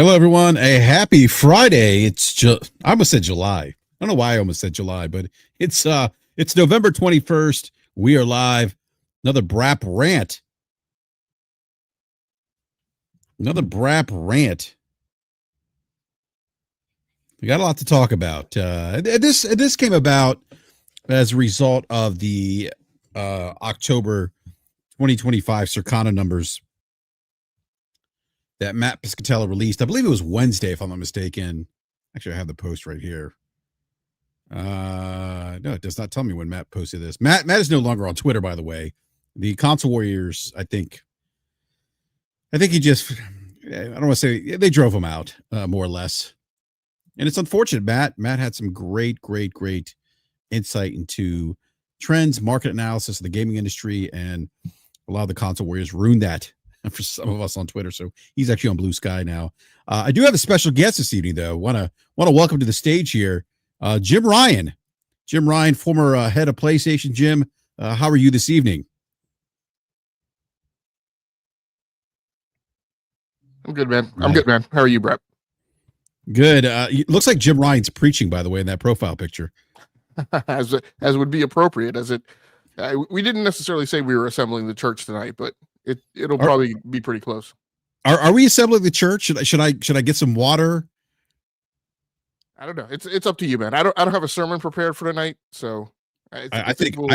Hello, everyone. A happy Friday. I almost said July. I don't know why I almost said July, but it's November 21st. We are live. Another Brap rant. We got a lot to talk about. This came about as a result of the October 2025 Circana numbers that Matt Piscatella released. I believe it was Wednesday, if I'm not mistaken. Actually, I have the post right here. No, it does not tell me when Matt posted this. Matt is no longer on Twitter, by the way. The Console Warriors, I think he just, I don't want to say, they drove him out, more or less. And it's unfortunate. Matt had some great insight into trends, market analysis of the gaming industry, and a lot of the Console Warriors ruined that for some of us on Twitter. So he's actually on Blue Sky now. I do have a special guest this evening, though. Want to welcome to the stage here, Jim Ryan. Jim Ryan, former head of PlayStation. Jim, how are you this evening? I'm good, man. I'm good, man. How are you, Brett? Good. Looks like Jim Ryan's preaching, by the way, in that profile picture. as would be appropriate. We didn't necessarily say we were assembling the church tonight, but it'll probably be pretty close. Are we assembling the church? Should I get some water? I don't know. It's up to you, man. I don't have a sermon prepared for tonight, so I think we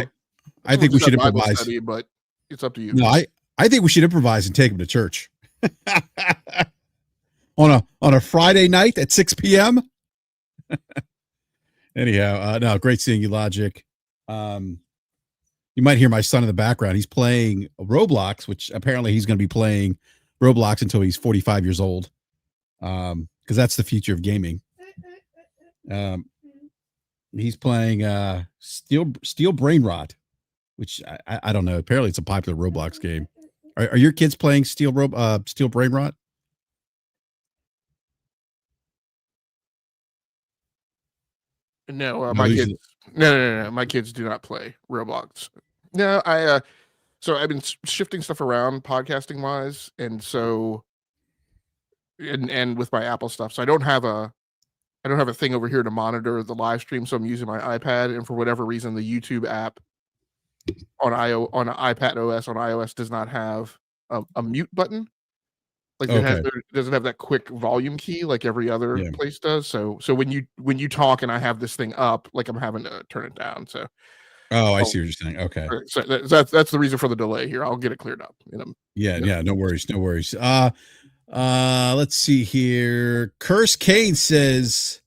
should improvise. Study, but it's up to you. No, I think we should improvise and take him to church on a Friday night at 6 p.m. Anyhow, no, great seeing you, Logic. You might hear my son in the background. He's playing Roblox, which apparently he's going to be playing Roblox until he's 45 years old, because that's the future of gaming. He's playing Steel Brain Rot, which I don't know. Apparently, it's a popular Roblox game. Are your kids playing Steel Brain Rot? No, my kids. No. My kids do not play Roblox. No, so I've been shifting stuff around podcasting wise, and so and with my Apple stuff. So I don't have a thing over here to monitor the live stream. So I'm using my iPad, and for whatever reason, the YouTube app on iPad OS on iOS does not have a mute button. Like it doesn't have that quick volume key like every other place does. So when you talk and I have this thing up, like I'm having to turn it down. So I see what you're saying. Okay, so that's the reason for the delay here. I'll get it cleared up. No worries. Let's see here. Curse Kane says,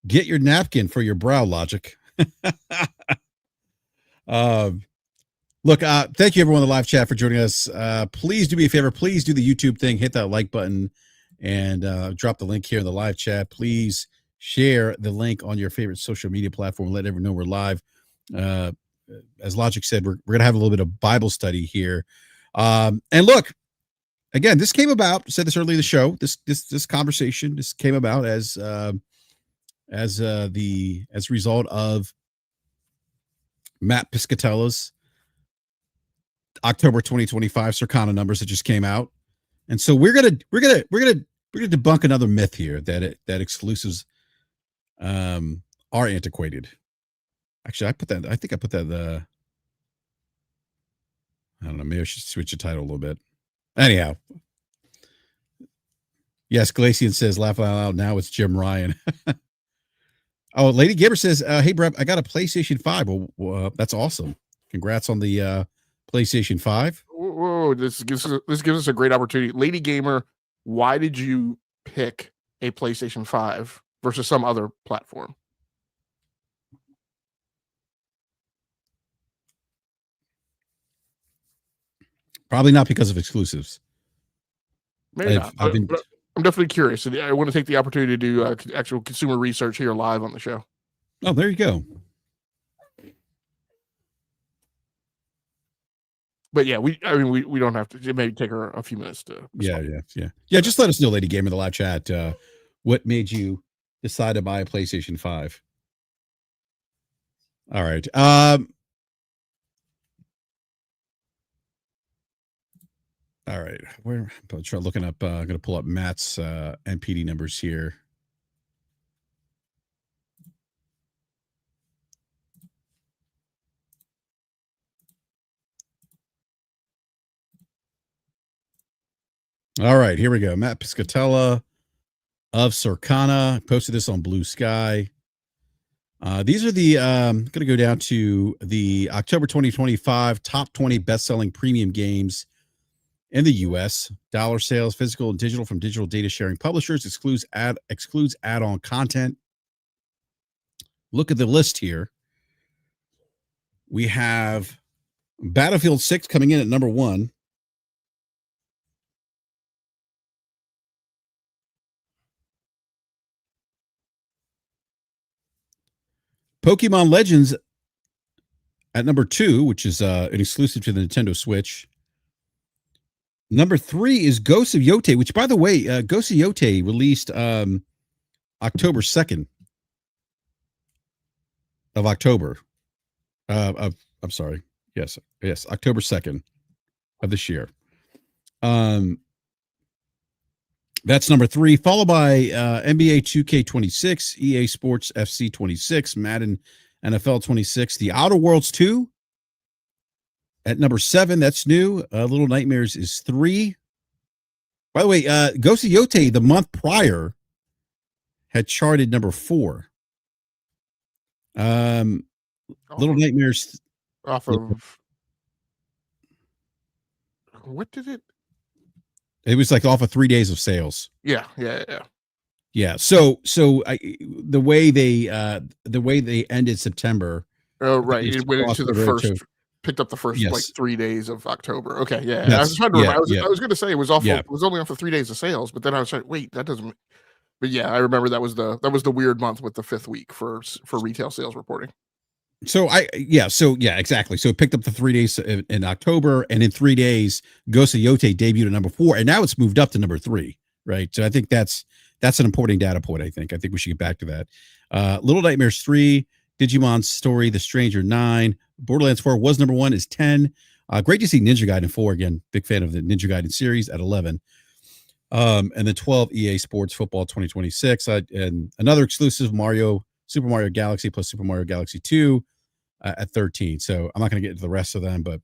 "Get your napkin for your brow." Logic. Look, thank you everyone in the live chat for joining us. Please do me a favor. Please do the YouTube thing. Hit that like button and drop the link here in the live chat. Please share the link on your favorite social media platform. Let everyone know we're live. As Logic said, we're going to have a little bit of Bible study here. And look, again, this came about, I said this earlier in the show, this conversation, this came about as a result of Matt Piscatella's October 2025 Circana numbers that just came out. And so we're gonna debunk another myth here that exclusives are antiquated. Actually, I think I put that I don't know, maybe I should switch the title a little bit. Anyhow. Yes, Glacian says, laugh out loud, now it's Jim Ryan. Oh, Lady Gamer says, hey Brett, I got a PlayStation 5. Well, that's awesome. Congrats on the PlayStation 5. Whoa, this gives us a great opportunity. Lady Gamer, why did you pick a PlayStation 5 versus some other platform? Probably not because of exclusives. Maybe not. I'm definitely curious. I want to take the opportunity to do actual consumer research here live on the show. Oh, there you go. But yeah, we don't have to. It may take her a few minutes to. Yeah. Just let us know, Lady Gamer, in the live chat, what made you decide to buy a PlayStation 5. All right. All right, I'm try looking up. I'm going to pull up Matt's NPD numbers here. All right, here we go. Matt Piscatella of Circana posted this on Blue Sky. These are the going to go down to the October 2025 top 20 best-selling premium games in the U.S. Dollar sales, physical and digital, from digital data sharing publishers, excludes add-on content. Look at the list here. We have Battlefield 6 coming in at number 1. Pokemon Legends at number 2, which is an exclusive to the Nintendo Switch. Number 3 is Ghost of Yote, which, by the way, Ghost of Yote released October 2nd of October. I'm sorry. Yes, October 2nd of this year. That's number 3, followed by NBA 2K26, EA Sports FC 26, Madden NFL 26, The Outer Worlds 2 at number 7. That's new. Little Nightmares is 3. By the way, Ghost of Yote the month prior had charted number 4. Little Nightmares off of what did it? It was like off of 3 days of sales. Yeah. So the way they ended September. Oh, right. It went into the first. Picked up the first like 3 days of October. Okay, yeah. I was trying to remember. I was going to say it was off. It was only off for 3 days of sales, but then I was like, wait, that doesn't. But yeah, I remember that was the weird month with the 5th week for retail sales reporting. Exactly. So it picked up the 3 days in October, and in 3 days, Ghost of Yote debuted at number 4, and now it's moved up to number 3. Right. So I think that's an important data point. I think we should get back to that. Little Nightmares 3, Digimon Story, The Stranger 9, Borderlands 4 was number 1, is 10. Great to see Ninja Gaiden 4 again. Big fan of the Ninja Gaiden series at 11. And then 12, EA Sports Football 2026, and another exclusive Super Mario Galaxy plus Super Mario Galaxy 2 at 13. So I'm not going to get into the rest of them, but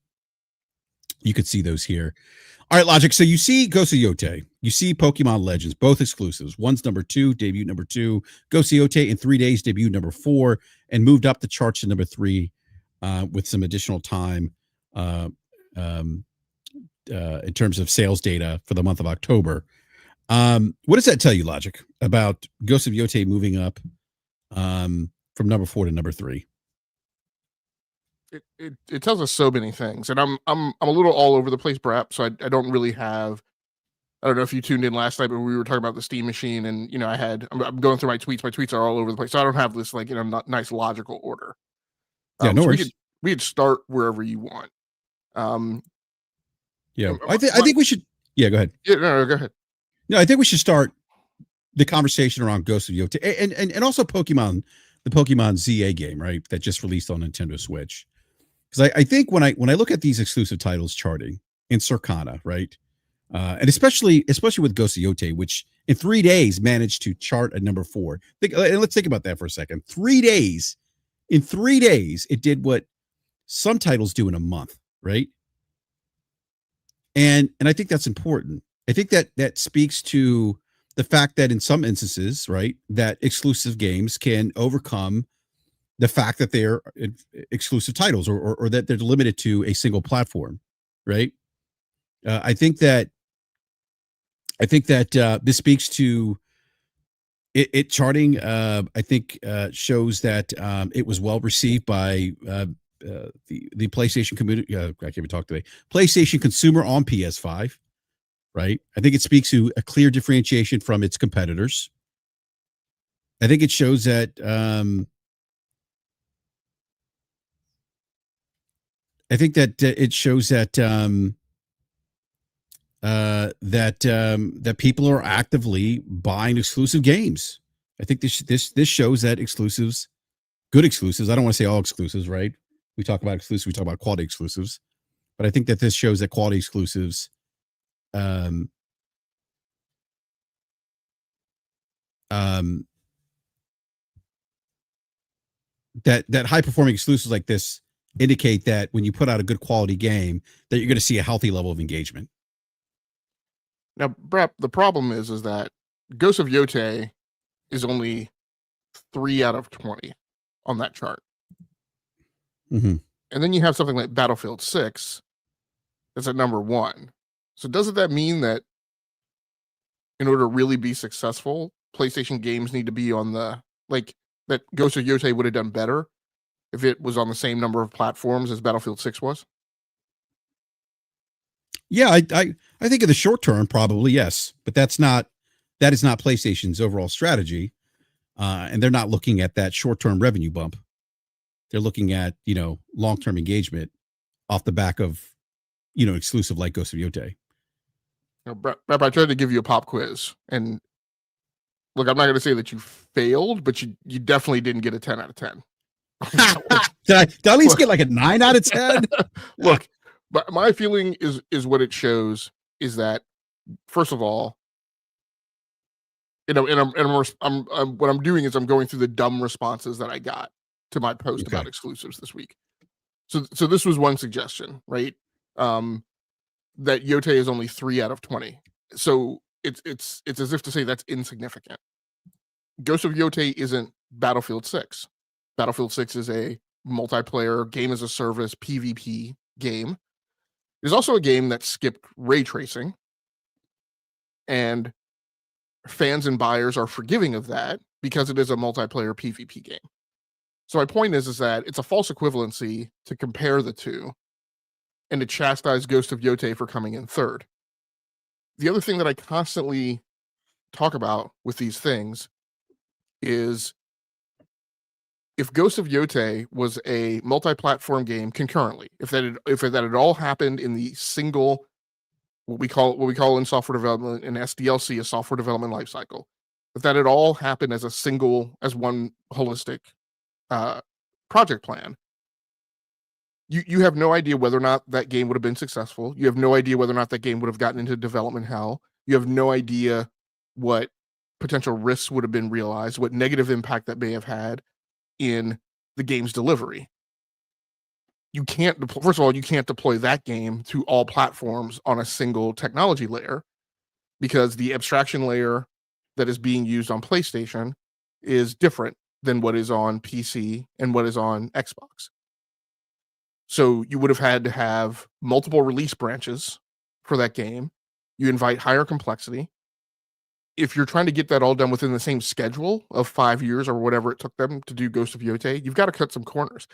you could see those here. All right, Logic. So you see Ghost of Yote, you see Pokemon Legends, both exclusives. One's number 2, debut number 2. Ghost of Yote in 3 days, debut number 4, and moved up the charts to number 3 with some additional time in terms of sales data for the month of October. What does that tell you, Logic, about Ghost of Yote moving up from number 4 to number 3? It tells us so many things, and I'm a little all over the place, perhaps. So I don't really have. I don't know if you tuned in last night, but we were talking about the Steam machine, and I'm going through my tweets. My tweets are all over the place, so I don't have this nice logical order. No so worries. We could start wherever you want. I think we should. Yeah, go ahead. Yeah, no, go ahead. No, I think we should start the conversation around Ghost of Yote and also Pokemon, the Pokemon ZA game, right? That just released on Nintendo Switch. Because I think when I look at these exclusive titles charting in Circana, right, and especially with Ghost of Yote, which in 3 days managed to chart at number 4. And let's think about that for a second. 3 days, in 3 days, it did what some titles do in a month, right? And I think that's important. I think that speaks to the fact that in some instances, right, that exclusive games can overcome the fact that they're exclusive titles or that they're limited to a single platform, right? I think that this speaks to it charting. I think shows that it was well received by the PlayStation community. I can't even talk today. PlayStation consumer on PS5, right? I think it speaks to a clear differentiation from its competitors. I think it shows that. I think that it shows that that people are actively buying exclusive games. I think this shows that exclusives, good exclusives. I don't want to say all exclusives, right? We talk about exclusives, we talk about quality exclusives, but I think that this shows that quality exclusives um, um, that high performing exclusives like this indicate that when you put out a good quality game, that you're going to see a healthy level of engagement. Now, Brep, the problem is that Ghost of Yote is only 3 out of 20 on that chart. Mm-hmm. And then you have something like Battlefield 6 that's at number 1. So doesn't that mean that in order to really be successful, PlayStation games need to be on the, like, that Ghost of Yote would have done better if it was on the same number of platforms as Battlefield 6 was? Yeah, I think in the short term, probably yes, but that is not PlayStation's overall strategy, and they're not looking at that short term revenue bump. They're looking at long term engagement off the back of exclusive like Ghost of Yote. Brep, I tried to give you a pop quiz, and look, I'm not going to say that you failed, but you definitely didn't get a 10 out of 10. Did I at least get like a 9 out of 10? Look, but my feeling is what it shows is that, first of all, and what I'm doing is I'm going through the dumb responses that I got to my post about exclusives this week. So this was one suggestion, right? That Yote is only 3 out of 20. So it's as if to say that's insignificant. Ghost of Yote isn't Battlefield 6. Battlefield 6 is a multiplayer game as a service PvP game. There's also a game that skipped ray tracing, and fans and buyers are forgiving of that because it is a multiplayer PvP game. So my point is that it's a false equivalency to compare the two and to chastise Ghost of Yote for coming in third. The other thing that I constantly talk about with these things is if Ghost of Yote was a multi-platform game concurrently, if that had all happened in the single, what we call in software development an SDLC, a software development lifecycle, if that had all happened as one holistic project plan, you have no idea whether or not that game would have been successful. You have no idea whether or not that game would have gotten into development hell. You have no idea what potential risks would have been realized, what negative impact that may have had in the game's delivery. First of all, you can't deploy that game to all platforms on a single technology layer because the abstraction layer that is being used on PlayStation is different than what is on PC and what is on Xbox. So you would have had to have multiple release branches for that game. You invite higher complexity. If you're trying to get that all done within the same schedule of 5 years or whatever it took them to do Ghost of Yote, you've got to cut some corners.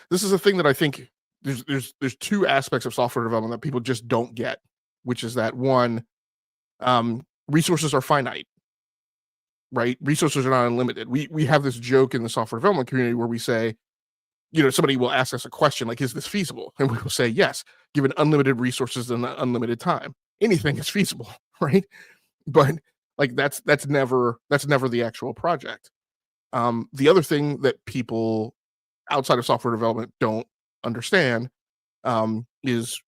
This is a thing that I think there's two aspects of software development that people just don't get, which is that one, resources are finite, right? Resources are not unlimited. We have this joke in the software development community where we say, somebody will ask us a question like, is this feasible? And we will say, yes, given unlimited resources and unlimited time, anything is feasible, right? But like that's never the actual project. The other thing that people outside of software development don't understand is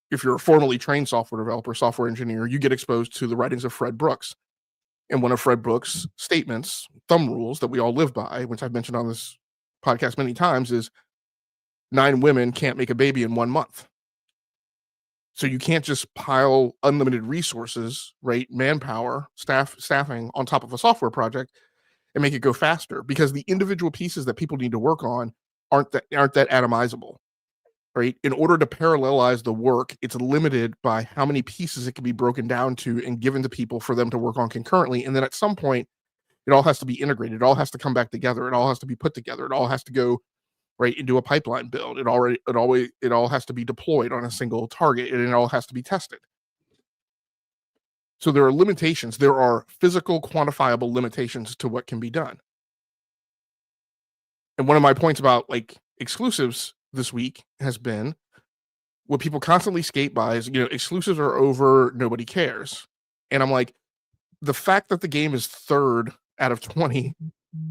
if you're a formally trained software developer, software engineer, you get exposed to the writings of Fred Brooks. And one of Fred Brooks' statements, thumb rules that we all live by, which I've mentioned on this podcast many times, is 9 women can't make a baby in 1 month. So you can't just pile unlimited resources, right? Manpower, staffing on top of a software project and make it go faster because the individual pieces that people need to work on aren't that atomizable, right? In order to parallelize the work, it's limited by how many pieces it can be broken down to and given to people for them to work on concurrently. And then at some point, it all has to be integrated. It all has to come back together. It all has to be put together. It all has to go right into a pipeline build. It all has to be deployed on a single target, and it all has to be tested. So there are limitations. There are physical, quantifiable limitations to what can be done. And one of my points about like exclusives this week has been what people constantly skate by is, exclusives are over, nobody cares. And I'm like, the fact that the game is 3rd out of 20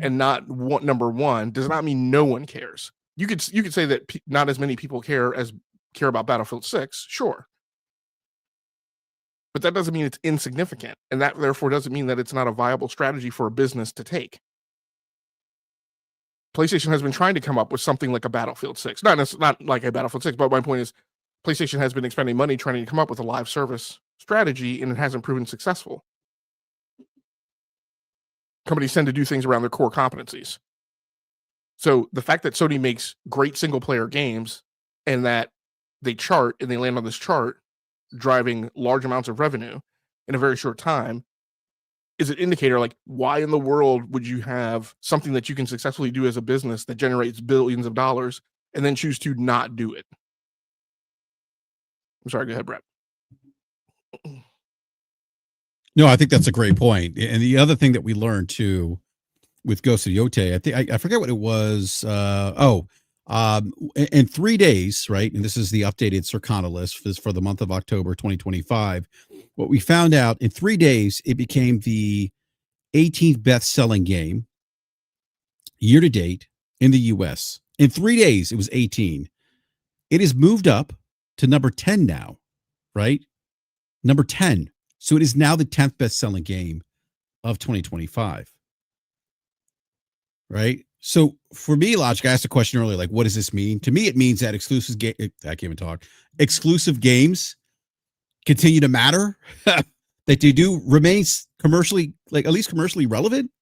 and not number 1 does not mean no one cares. You could say that not as many people care about Battlefield 6, sure. but that doesn't mean it's insignificant, and that therefore doesn't mean that it's not a viable strategy for a business to take. PlayStation has been trying to come up with something like a Battlefield 6. Not like a Battlefield 6, but my point is PlayStation has been expending money trying to come up with a live service strategy, and it hasn't proven successful. Companies tend to do things around their core competencies. So the fact that Sony makes great single-player games and that they chart and they land on this chart, driving large amounts of revenue in a very short time, is an indicator like, why in the world would you have something that you can successfully do as a business that generates billions of dollars and then choose to not do it? I'm sorry, go ahead, Brett. No, I think that's a great point. And the other thing that we learned too with Ghost of Yotei, I think I forget what it was. In 3 days, right? And this is the updated Circana list for the month of October 2025. What we found out in 3 days, it became the 18th best-selling game year to date in the U.S. In 3 days, it was 18. It has moved up to number 10 now, right? Number 10. So it is now the 10th best-selling game of 2025. Right? So for me, Logic, I asked a question earlier, like, what does this mean? To me, it means that exclusive I can't even talk. Exclusive games continue to matter, that they do remain commercially, like at least commercially relevant.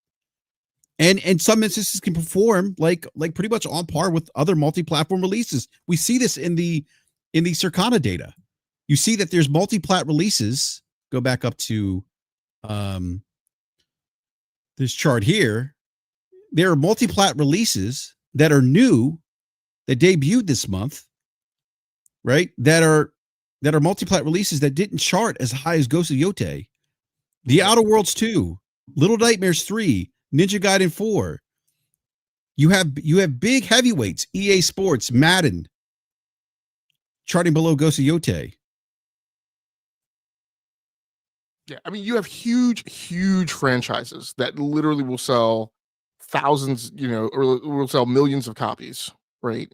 And in some instances can perform like pretty much on par with other multi-platform releases. We see this in the Circana data. You see that there's multi-plat releases. Go back up to this chart here. There are multi-plat releases that are new, that debuted this month, right? That are multi-plat releases that didn't chart as high as Ghost of Yotei. The Outer Worlds 2, Little Nightmares 3, Ninja Gaiden 4. You have big heavyweights, EA Sports, Madden, charting below Ghost of Yotei. Yeah, I mean, you have huge franchises that literally will sell thousands, or will sell millions of copies, right?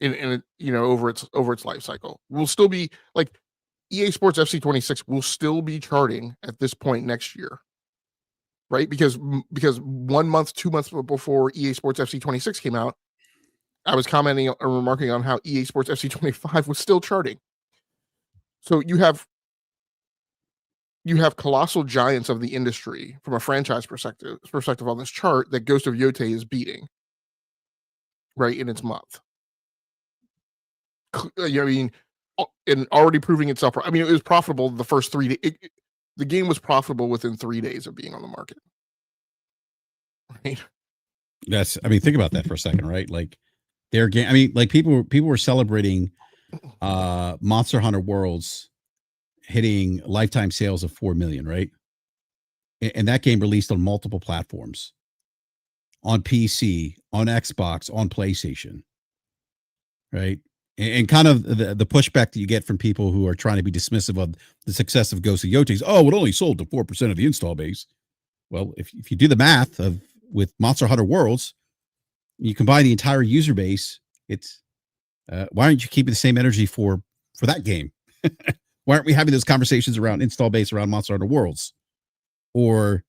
In over its life cycle. Will still be like EA Sports FC 26 will still be charting at this point next year, right? Because 1 month, 2 months before EA Sports FC 26 came out, I was commenting or remarking on how EA Sports FC 25 was still charting. So you have colossal giants of the industry from a franchise perspective on this chart that Ghost of Yotei is beating, right, in its month. I mean, and already proving itself. I mean, it was profitable the first 3 days. The game was profitable within 3 days of being on the market. Right? Think about that for a second, right? Like their game. I mean, like people were celebrating Monster Hunter Worlds hitting lifetime sales of 4 million, right? And that game released on multiple platforms, on PC, on Xbox, on PlayStation, right? And kind of the pushback that you get from people who are trying to be dismissive of the success of Ghost of Yotei is, oh, it only sold to 4% of the install base. Well, if you do the math with Monster Hunter Worlds, you combine the entire user base, it's why aren't you keeping the same energy for that game? Why aren't we having those conversations around install base around Monster Hunter Worlds? Or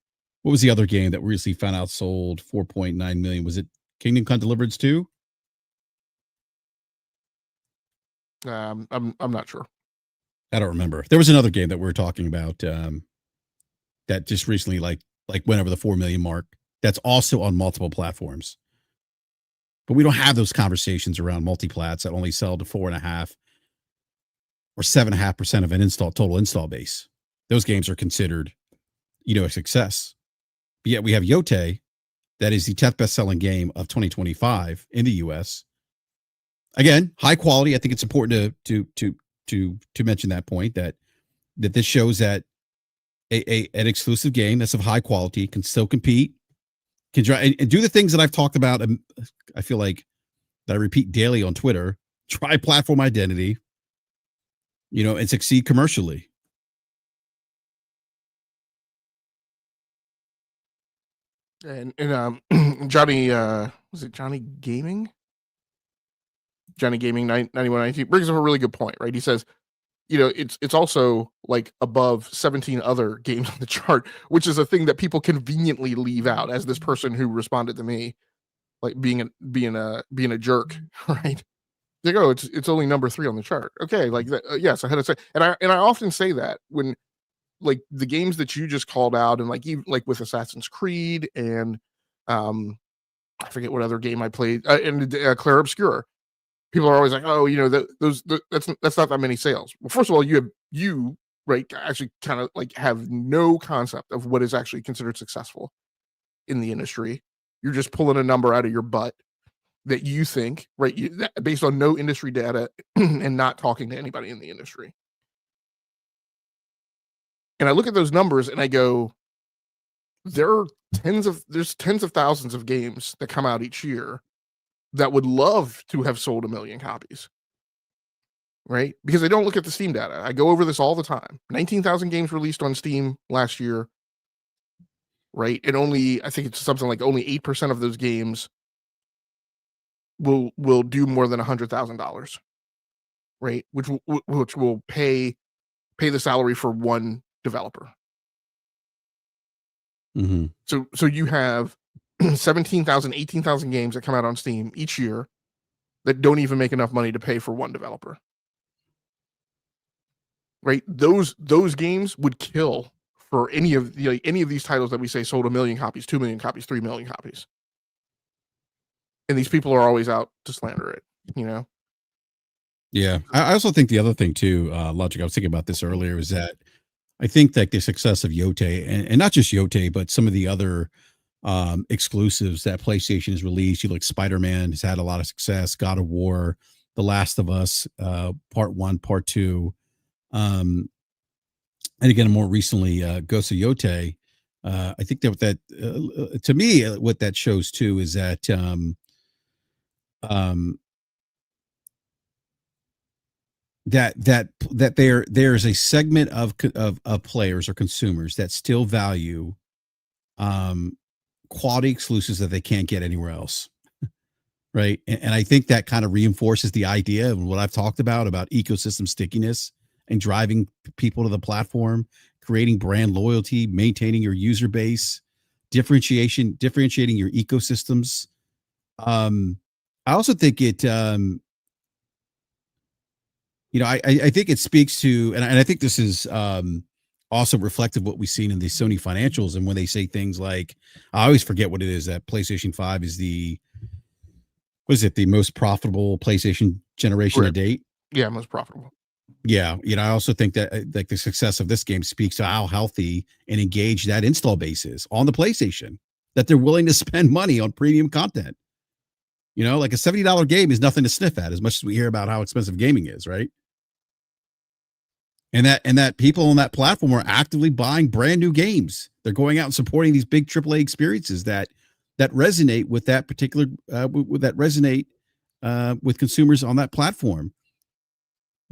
what was the other game that we recently found out sold 4.9 million? Was it Kingdom Come Deliverance 2? I'm not sure. I don't remember. There was another game that we were talking about that just recently like went over the 4 million mark. That's also on multiple platforms. But we don't have those conversations around multi-plats that only sell to 4.5 or 7.5% of an total install base. Those games are considered, a success. But yet we have Yotei, that is the 10th best-selling game of 2025 in the U.S. Again, high quality. I think it's important to mention that point that this shows that an exclusive game that's of high quality can still compete, can try and do the things that I've talked about. And I feel like that I repeat daily on Twitter: try platform identity, and succeed commercially. And Johnny, was it Johnny Gaming? Johnny Gaming 9192 brings up a really good point, right? He says it's also like above 17 other games on the chart, which is a thing that people conveniently leave out, as this person who responded to me, like being a jerk, right? They go, it's only number 3 on the chart. Okay, like yes, I had to say, and I often say that when like the games that you just called out, and like even like with Assassin's Creed and I forget what other game I played, and Clair Obscur. People are always like, oh, that's not that many sales. Well, first of all, you right actually kind of like have no concept of what is actually considered successful in the industry. You're just pulling a number out of your butt that you think, right, based on no industry data and not talking to anybody in the industry. And I look at those numbers and I go, there's tens of thousands of games that come out each year that would love to have sold 1 million copies. Right? Because I don't look at the Steam data. I go over this all the time. 19,000 games released on Steam last year. Right? And I think it's something like only 8% of those games will do more than $100,000. Right? Which will pay the salary for one developer. Mm-hmm. So you have 17,000, 18,000 games that come out on Steam each year that don't even make enough money to pay for one developer. Right? Those games would kill for any of these titles that we say sold 1 million copies, 2 million copies, 3 million copies. And these people are always out to slander it, Yeah. I also think the other thing too, Logic, I was thinking about this earlier, is that I think that the success of Yote, and not just Yote, but some of the other exclusives that PlayStation has released, like Spider-Man has had a lot of success, God of War, The Last of Us, Part 1, Part 2, and again, more recently, Ghost of Yote. I think that to me, what that shows too is that that there's a segment of players or consumers that still value quality exclusives that they can't get anywhere else. Right. And I think that kind of reinforces the idea of what I've talked about ecosystem stickiness and driving people to the platform, creating brand loyalty, maintaining your user base, differentiating your ecosystems. I also think it, I think it speaks to, and I think this is also reflective of what we've seen in the Sony financials. And when they say things like, I always forget what it is, that PlayStation 5 is the most profitable PlayStation generation to date? Yeah, most profitable. Yeah. I also think that like the success of this game speaks to how healthy and engaged that install base is on the PlayStation, that they're willing to spend money on premium content. Like a $70 game is nothing to sniff at, as much as we hear about how expensive gaming is, right? And that people on that platform are actively buying brand new games. They're going out and supporting these big AAA experiences that resonate with that particular with consumers on that platform.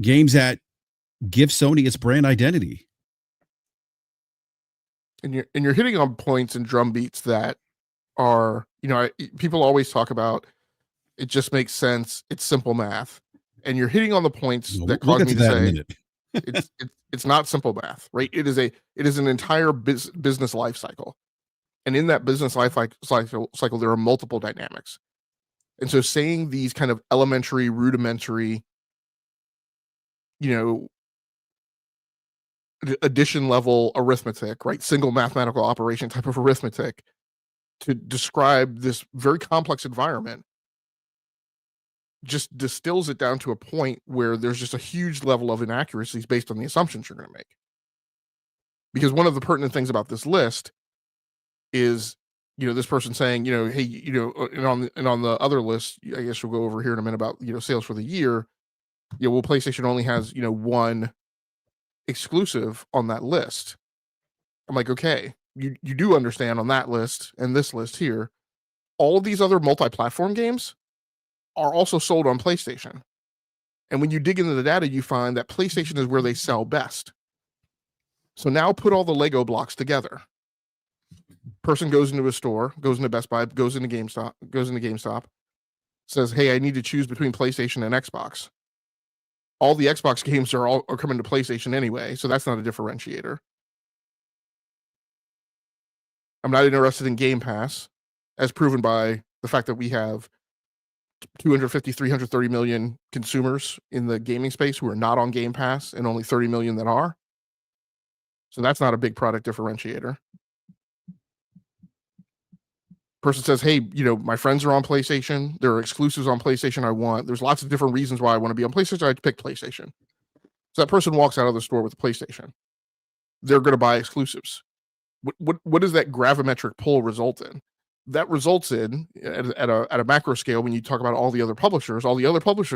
Games that give Sony its brand identity. And you're hitting on points and drum beats that are, people always talk about, it just makes sense, it's simple math. And you're hitting on the points that cause me to say it's not simple math, right? It is an entire business life cycle. And in that business life cycle, there are multiple dynamics. And so saying these kind of elementary, rudimentary, addition level arithmetic, right? Single mathematical operation type of arithmetic to describe this very complex environment just distills it down to a point where there's just a huge level of inaccuracies based on the assumptions you're going to make. Because one of the pertinent things about this list is, this person saying, hey, and on the other list, I guess we'll go over here in a minute about, sales for the year. Well, PlayStation only has, one exclusive on that list. I'm like, okay, you do understand on that list and this list here, all of these other multi-platform games are also sold on PlayStation. And when you dig into the data, you find that PlayStation is where they sell best. So now put all the Lego blocks together. Person goes into a store, goes into Best Buy, goes into GameStop, says, hey, I need to choose between PlayStation and Xbox. all the Xbox games are coming to PlayStation anyway, so that's not a differentiator. I'm not interested in Game Pass, as proven by the fact that we have 250, 330 million consumers in the gaming space who are not on Game Pass and only 30 million that are. So that's not a big product differentiator. Person says, hey, my friends are on PlayStation. There are exclusives on PlayStation I want. There's lots of different reasons why I want to be on PlayStation. I pick PlayStation. So that person walks out of the store with a PlayStation. They're going to buy exclusives. What does that gravimetric pull result in? That results in, at a macro scale, when you talk about all the other publishers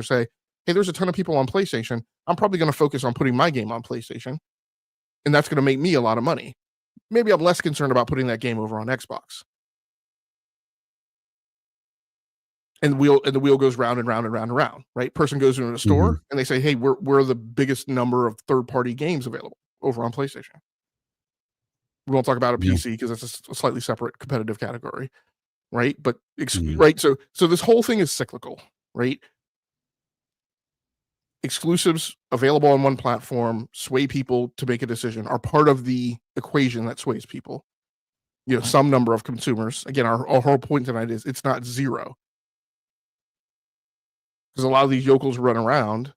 say, hey, there's a ton of people on PlayStation. I'm probably going to focus on putting my game on PlayStation, and that's going to make me a lot of money. Maybe I'm less concerned about putting that game over on Xbox. And the wheel goes round and round and round and round, right? Person goes into a store and they say, hey, we're the biggest number of third-party games available over on PlayStation. We won't talk about a PC because it's a slightly separate competitive category, right? But right, so this whole thing is cyclical, right? Exclusives available on one platform sway people to make a decision, are part of the equation that sways people. Some number of consumers. Again, our whole point tonight is it's not zero. Because a lot of these yokels run around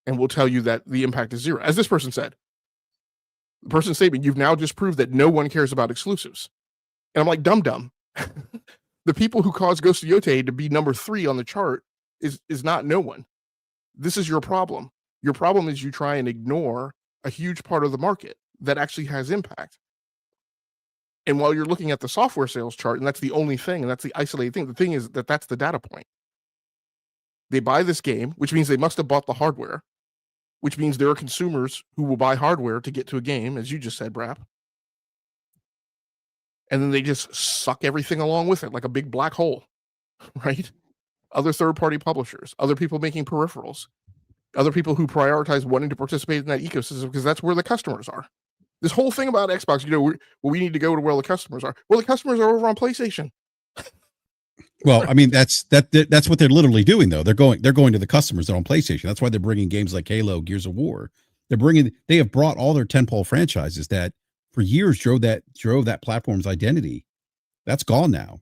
and will tell you that the impact is zero. As this person said, the person's statement, you've now just proved that no one cares about exclusives. And I'm like, dum-dum. The people who caused Ghost of Yotei to be number 3 on the chart is not no one. This is your problem. Your problem is you try and ignore a huge part of the market that actually has impact. And while you're looking at the software sales chart, and that's the only thing, and that's the isolated thing, the thing is that that's the data point. They buy this game, which means they must have bought the hardware, which means there are consumers who will buy hardware to get to a game, as you just said, Brap. And then they just suck everything along with it like a big black hole, right? Other third-party publishers, other people making peripherals, other people who prioritize wanting to participate in that ecosystem because that's where the customers are. This whole thing about Xbox, we need to go to where the customers are. Well, the customers are over on PlayStation. Well, I mean, that's what they're literally doing, though. They're going to the customers that are on PlayStation. That's why they're bringing games like Halo, Gears of War. They have brought all their tentpole franchises that for years drove that platform's identity. That's gone now.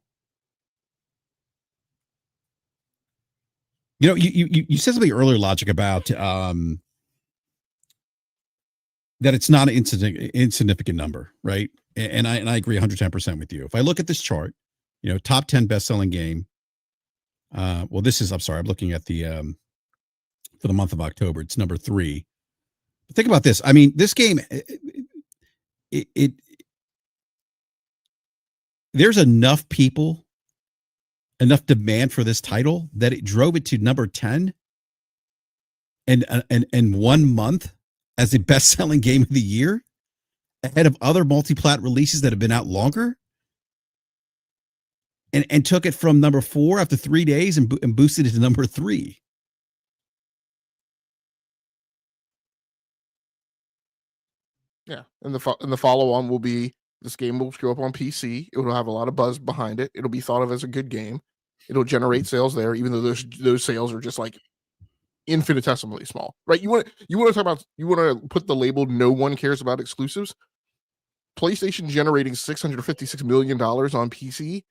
You said something earlier, Logic, about that it's not an insignificant number, right? And I agree 110% with you. If I look at this chart, top 10 best-selling game. I'm looking at the for the month of October. It's number 3. But think about this. I mean, this game, there's enough people, enough demand for this title that it drove it to number 10 and 1 month as the best-selling game of the year, ahead of other multi-plat releases that have been out longer. And took it from number 4 after 3 days and boosted it to number 3. Yeah, and the follow-on will be, this game will show up on PC. It will have a lot of buzz behind it. It'll be thought of as a good game. It'll generate sales there, even though those sales are just like infinitesimally small, right? You want to put the label "no one cares about exclusives." PlayStation generating $656 million on PC.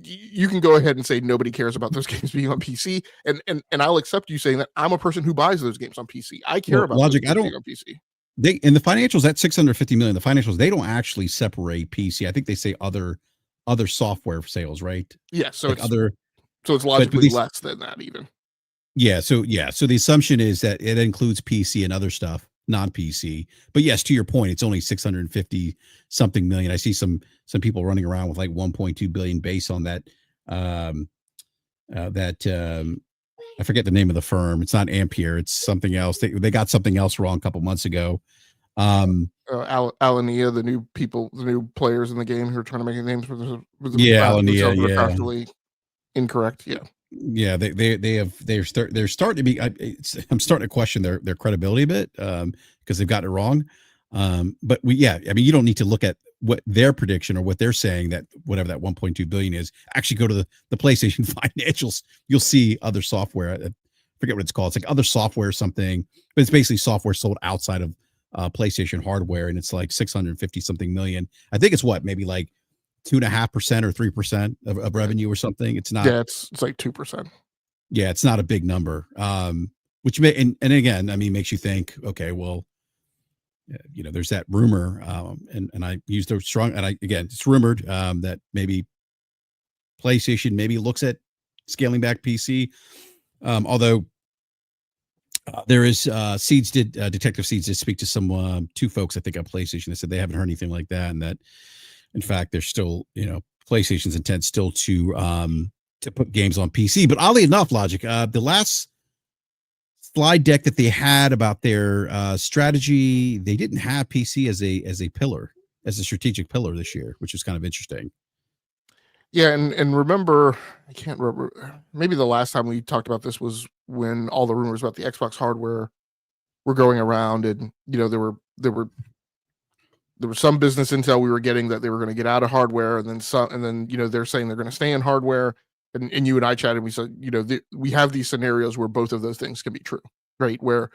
You can go ahead and say nobody cares about those games being on PC, and I'll accept you saying that. I'm a person who buys those games on PC. I care about Logic. Those games being on PC. They in the financials at $650 million. The financials, they don't actually separate PC. I think they say other software sales, right? Yeah, so like it's logically less than that even. Yeah, so the assumption is that it includes PC and other stuff, non-PC. But yes, to your point, it's only 650 something million. I see some people running around with like 1.2 billion base on that. I forget the name of the firm. It's not Ampere. It's something else. They got something else wrong a couple months ago. Alania, the new players in the game who are trying to make names for the Alania, factually incorrect. Yeah, they're starting to be. I'm starting to question their credibility a bit because they've gotten it wrong. But I mean, you don't need to look at what their prediction or what they're saying that whatever that 1.2 billion is. Actually, go to the PlayStation financials. You'll see other software forget what it's called. It's like other software or something, but it's basically software sold outside of PlayStation hardware, and it's like 650 something million. I think it's what, maybe like 2.5% or 3% of revenue or something. It's not. Yeah, it's like 2%. Yeah, it's not a big number. Which may and again, I mean, makes you think. Okay, well, there's that rumor, and I used the strong, and again, it's rumored that maybe PlayStation maybe looks at scaling back PC. Although there is Detective Seeds did speak to some two folks, I think, on PlayStation that said they haven't heard anything like that, and that in fact they're still, PlayStation's intent still to put games on PC. But oddly enough, Logic, the last slide deck that they had about their strategy, they didn't have PC as a pillar, as a strategic pillar this year, which was kind of interesting. Yeah, and remember, I can't remember. Maybe the last time we talked about this was when all the rumors about the Xbox hardware were going around, and there was some business intel we were getting that they were going to get out of hardware, and then they're saying they're going to stay in hardware. And you and I chatted. We said, we have these scenarios where both of those things can be true, right? Where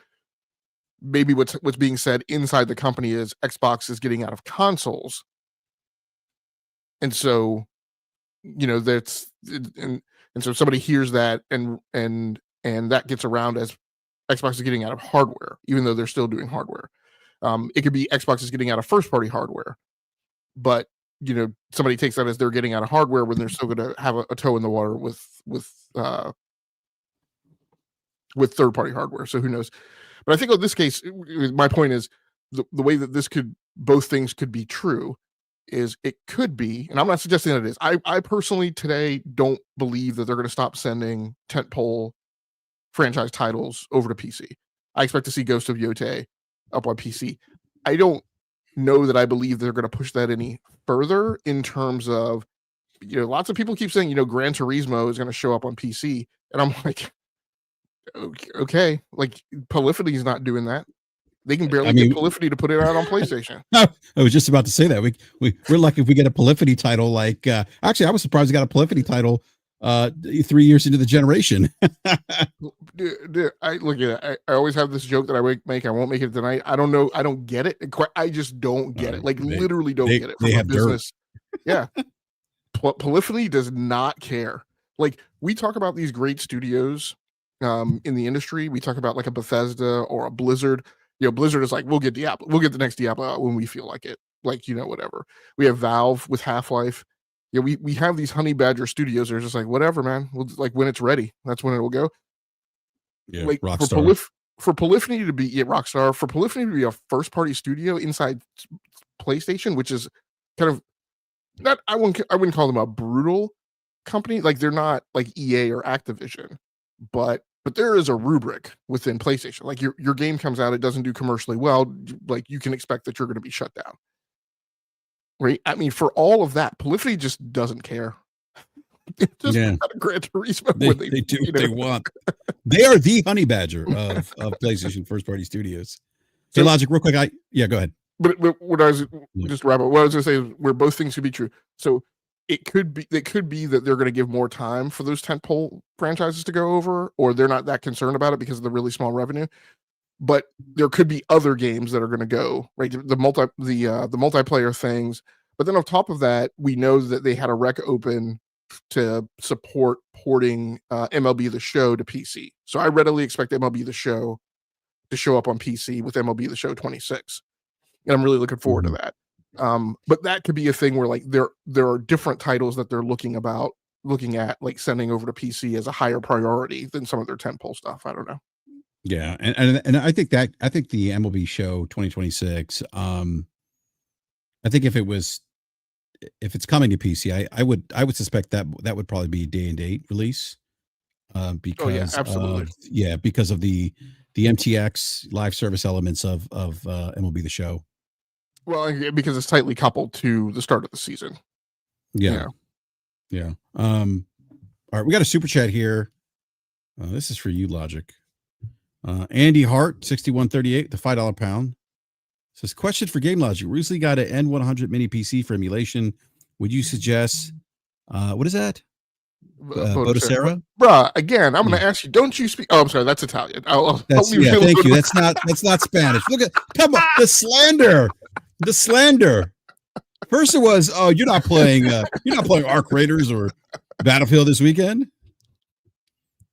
maybe what's being said inside the company is Xbox is getting out of consoles, and so that's and so somebody hears that and that gets around as Xbox is getting out of hardware, even though they're still doing hardware. It could be Xbox is getting out of first party hardware, but somebody takes that as they're getting out of hardware when they're still going to have a toe in the water with third party hardware. So who knows? But I think in this case, my point is the way that both things could be true is it could be, and I'm not suggesting that it is. I personally today don't believe that they're going to stop sending tentpole franchise titles over to PC. I expect to see Ghost of Yotei up on PC. I don't know that I believe they're going to push that any further in terms of, lots of people keep saying, Gran Turismo is going to show up on PC. And I'm like, okay, like Polyphony is not doing that. They can barely get Polyphony to put it out on PlayStation. I was just about to say that we're lucky if we get a Polyphony title. Like, actually, I was surprised we got a Polyphony title 3 years into the generation. Dude, I look at it. I always have this joke that I make. I won't make it tonight. I don't know. I don't get it. I just don't get it. Like literally don't get it. From they have business. Dirt. Yeah. Polyphony does not care. Like we talk about these great studios in the industry. We talk about like a Bethesda or a Blizzard. Blizzard is like, we'll get Diablo. We'll get the next Diablo out when we feel like it. Like, whatever. We have Valve with Half-Life. We have these honey badger studios. They're just like, whatever, man. We'll like when it's ready. That's when it will go. Yeah, like Rockstar. For Polyphony to be Rockstar, for Polyphony to be a first party studio inside PlayStation, which is kind of not. I wouldn't call them a brutal company. Like they're not like EA or Activision, but there is a rubric within PlayStation. Like your game comes out, it doesn't do commercially well. Like you can expect that you're going to be shut down. Right? I mean, for all of that, Polyphony just doesn't care. Just a Gran Turismo they do what they want. They are the honey badger of PlayStation first party studios. So, hey, Logic, real quick. Go ahead. But what I was just to wrap up. What I was going to say is where both things could be true. So it could be that they're going to give more time for those tentpole franchises to go over, or they're not that concerned about it because of the really small revenue. But there could be other games that are going to go right. The multiplayer things. But then on top of that, we know that they had a rec open to support porting MLB The Show to PC. So I readily expect MLB The Show to show up on PC with MLB The Show 26. And I'm really looking forward to that. But that could be a thing where like there are different titles that they're looking at like sending over to PC as a higher priority than some of their tentpole stuff. I don't know. Yeah, and I think the MLB Show 2026. I think if it's coming to PC, I would suspect that would probably be a day and date release. Because absolutely. Because of the MTX live service elements of MLB The Show. Well, because it's tightly coupled to the start of the season. Yeah. All right, we got a super chat here. This is for you, Logic. Andy Hart, 6138, the $5 pound. Says, question for Game Logic. Recently got an N100 mini PC for emulation. Would you suggest, what is that? Bodicera? Bruh, again, I'm Yeah. going to ask you, don't you speak? Oh, I'm sorry, that's Italian. I'll That's leave you thank alone. you. That's not Spanish. Look at come on the slander. The slander. First it was, oh, you're not playing Arc Raiders or Battlefield this weekend.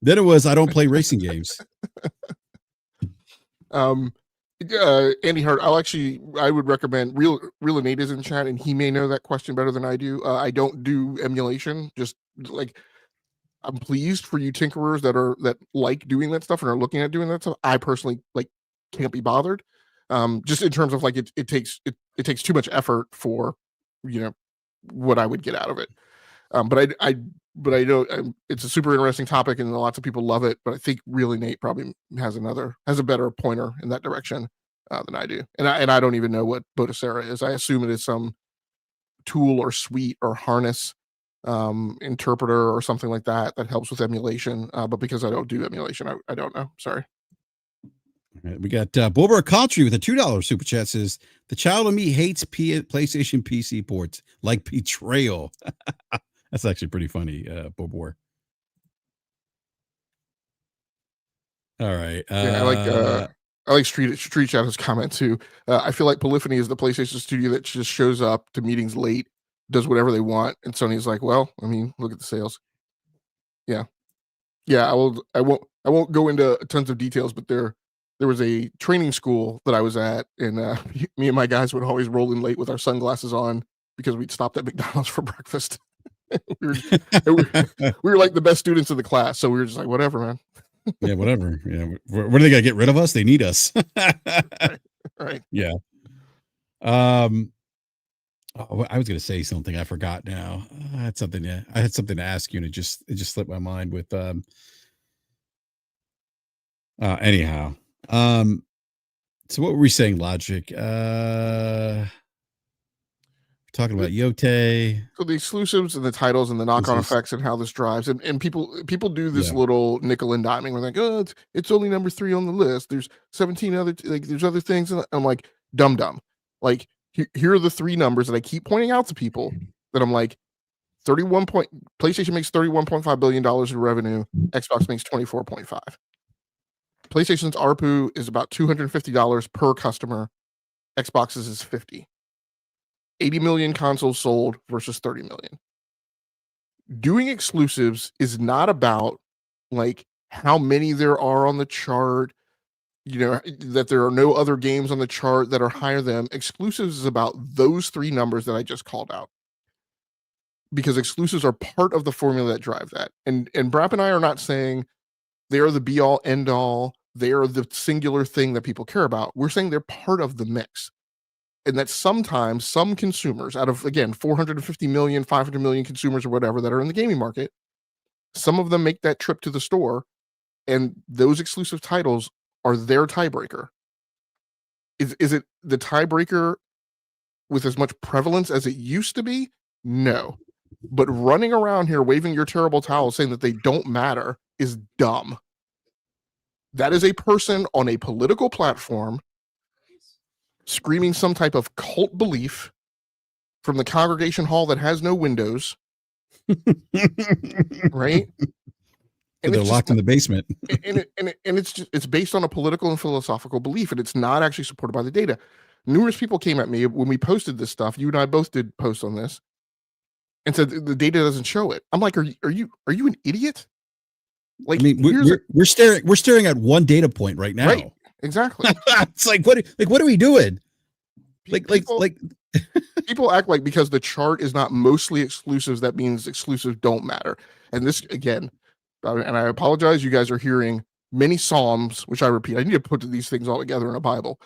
Then it was, I don't play racing games. Andy Hart, I would recommend Real Nate is in chat, and he may know that question better than I do. I don't do emulation. Just like, I'm pleased for you tinkerers that like doing that stuff and are looking at doing that stuff. I personally can't be bothered. Just in terms of it takes too much effort for what I would get out of it. But I know it's a super interesting topic and lots of people love it. But I think Really Nate probably has a better pointer in that direction than I do. And I don't even know what Bodicera is. I assume it is some tool or suite or harness interpreter or something like that helps with emulation. But because I don't do emulation, I don't know. Sorry. We got Bulber Country with a $2 super chat says, the child of me hates PlayStation PC ports like betrayal. That's actually pretty funny, Bulber. All right. Yeah, I like Street Shadow's comment too. I feel like Polyphony is the PlayStation studio that just shows up to meetings late, does whatever they want, and Sony's like, well, I mean, look at the sales. Yeah. I won't go into tons of details, but there was a training school that I was at, and me and my guys would always roll in late with our sunglasses on because we'd stopped at McDonald's for breakfast. we were like the best students in the class, so we were just like, whatever, man. Yeah, whatever. Yeah, where do they got to get rid of us? They need us. Right. Yeah. I was going to say something. I forgot now. I had something to ask you, and it just slipped my mind with anyhow. So what were we saying, Logic? Talking about Yote. So the exclusives and the titles and the knock-on effects and how this drives, and people do this little nickel and diming. We're like, oh, it's only number 3 on the list. There's 17 other there's other things, and I'm like, dumb. Like, here are the 3 numbers that I keep pointing out to people that I'm like, PlayStation makes $31.5 billion in revenue. Xbox makes 24.5. PlayStation's ARPU is about $250 per customer. Xbox's is 50. 80 million consoles sold versus 30 million. Doing exclusives is not about how many there are on the chart, that there are no other games on the chart that are higher than them. Exclusives is about those 3 numbers that I just called out. Because exclusives are part of the formula that drive that. And Brap and I are not saying they are the be all end all. They are the singular thing that people care about. We're saying they're part of the mix. And that sometimes some consumers, out of, again, 450 million, 500 million consumers or whatever that are in the gaming market, some of them make that trip to the store, and those exclusive titles are their tiebreaker. Is it the tiebreaker with as much prevalence as it used to be? No. But running around here waving your terrible towel saying that they don't matter is dumb. That is a person on a political platform screaming some type of cult belief from the congregation hall that has no windows, right? And they're locked in the basement. and it's based on a political and philosophical belief, and it's not actually supported by the data. Numerous people came at me when we posted this stuff. You and I both did post on this, and said the data doesn't show it. I'm like, are you an idiot? Like, I mean, we're staring at one data point right now. Right. Exactly. It's like what are we doing? People act like because the chart is not mostly exclusives, that means exclusives don't matter. And this, again, and I apologize, you guys are hearing many psalms, which I repeat. I need to put these things all together in a Bible.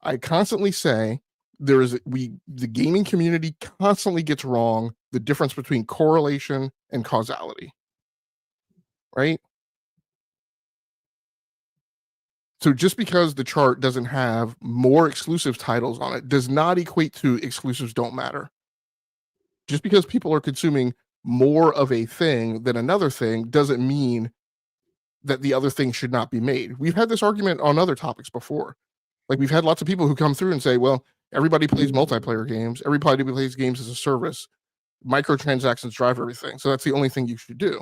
I constantly say the gaming community constantly gets wrong the difference between correlation and causality. Right? So just because the chart doesn't have more exclusive titles on it does not equate to exclusives don't matter. Just because people are consuming more of a thing than another thing doesn't mean that the other thing should not be made. We've had this argument on other topics before. Like, we've had lots of people who come through and say, well, everybody plays multiplayer games. Everybody plays games as a service. Microtransactions drive everything. So that's the only thing you should do.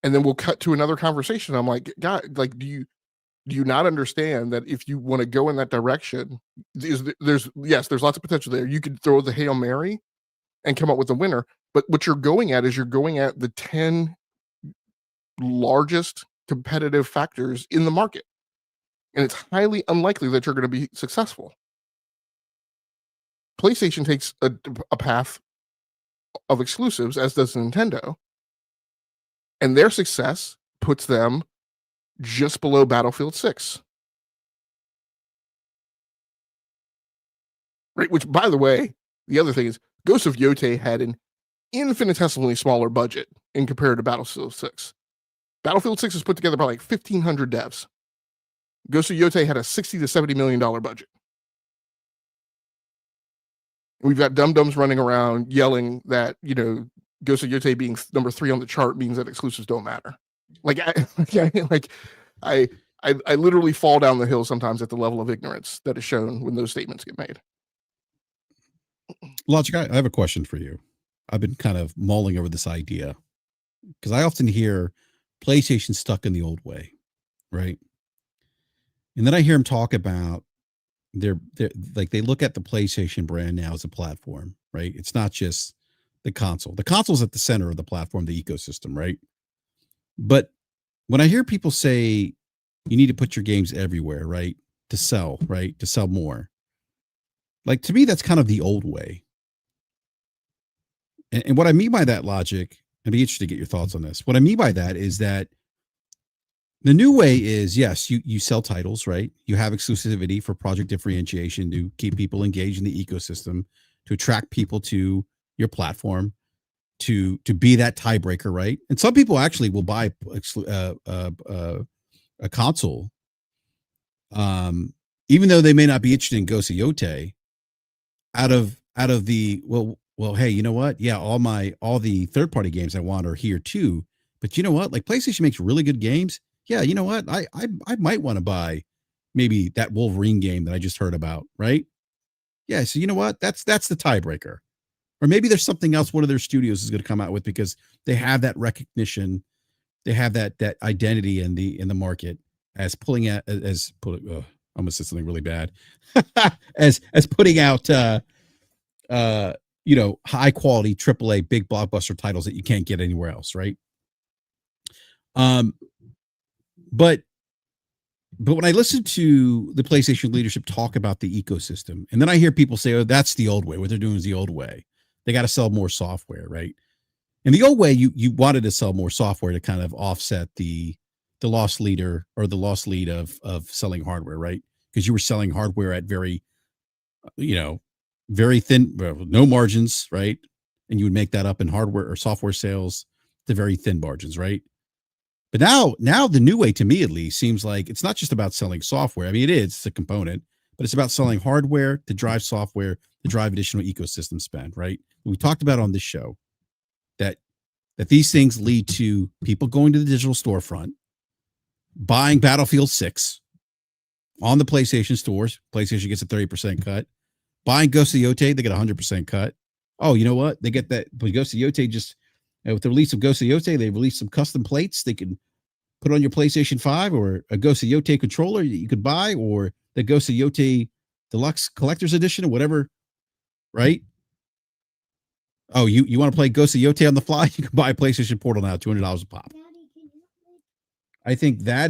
And then we'll cut to another conversation. I'm like, God, like, do you not understand that if you want to go in that direction, there's lots of potential there. You could throw the Hail Mary and come up with a winner. But what you're going at is you're going at the 10 largest competitive factors in the market. And it's highly unlikely that you're going to be successful. PlayStation takes a path of exclusives, as does Nintendo. And their success puts them just below Battlefield 6. Right, which, by the way, the other thing is Ghost of Yotei had an infinitesimally smaller budget in compared to Battlefield 6. Battlefield 6 is put together by like 1,500 devs. Ghost of Yotei had a $60 to $70 million budget. We've got dum-dums running around yelling that, Ghost of Yotei being number 3 on the chart means that exclusives don't matter. I literally fall down the hill sometimes at the level of ignorance that is shown when those statements get made. Logic, I have a question for you. I've been kind of mulling over this idea because I often hear PlayStation stuck in the old way, right? And then I hear them talk about they're like they look at the PlayStation brand now as a platform, right? It's not just the console. The console's at the center of the platform, the ecosystem, right? But when I hear people say you need to put your games everywhere, right? To sell, right? To sell more. Like, to me, that's kind of the old way. And what I mean by that logic, I'd be interested to get your thoughts on this. What I mean by that is that the new way is, yes, you sell titles, right? You have exclusivity for project differentiation to keep people engaged in the ecosystem, to attract people to your platform, to be that tiebreaker, right? And some people actually will buy a console, even though they may not be interested in Ghost of Yotei, out of the well, hey, you know what? Yeah, all the third-party games I want are here too. But you know what? Like, PlayStation makes really good games. Yeah, you know what? I might want to buy maybe that Wolverine game that I just heard about, right? Yeah, so you know what? That's the tiebreaker. Or maybe there's something else one of their studios is going to come out with because they have that recognition, they have that identity in the market as pulling out I'm gonna say something really bad, as putting out high quality AAA big blockbuster titles that you can't get anywhere else, right? But when I listen to the PlayStation leadership talk about the ecosystem, and then I hear people say, "Oh, that's the old way. What they're doing is the old way. They got to sell more software, right?" And the old way, you wanted to sell more software to kind of offset the lost leader or the lost lead of selling hardware, right? Because you were selling hardware at very thin, no margins, right? And you would make that up in hardware or software sales to very thin margins, right? But now the new way, to me at least, seems like it's not just about selling software. I mean, it's a component, but it's about selling hardware to drive software to drive additional ecosystem spend, right? We talked about on this show that these things lead to people going to the digital storefront, buying Battlefield 6 on the PlayStation stores. PlayStation gets a 30% cut. Buying Ghost of Yotei, they get a 100% cut. Oh, you know what? They get that. But Ghost of Yotei just, with the release of Ghost of Yotei, they released some custom plates they can put on your PlayStation 5 or a Ghost of Yotei controller that you could buy, or the Ghost of Yotei Deluxe Collector's Edition or whatever, right? Oh, you want to play Ghost of Yotei on the fly? You can buy a PlayStation Portal now, $200 a pop. I think that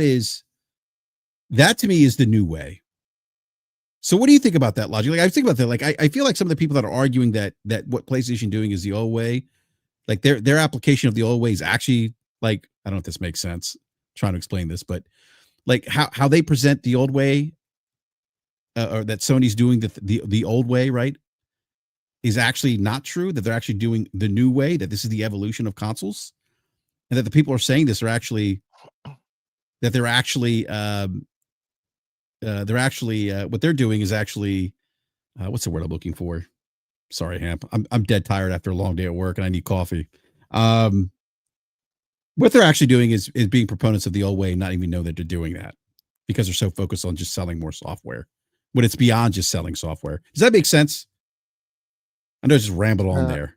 to me is the new way. So what do you think about that logic? Like, I think about that. Like, I feel like some of the people that are arguing that what PlayStation doing is the old way, like their application of the old way is actually, like, I don't know if this makes sense. I'm trying to explain this, but like how they present the old way, or that Sony's doing the old way, right, is actually not true. That they're actually doing the new way. That this is the evolution of consoles, and that the people are saying this are actually what they're doing is actually what's the word I'm looking for? Sorry, Hamp. I'm dead tired after a long day at work and I need coffee. What they're actually doing is being proponents of the old way and not even know that they're doing that because they're so focused on just selling more software when it's beyond just selling software. Does that make sense? I know I just rambled on there.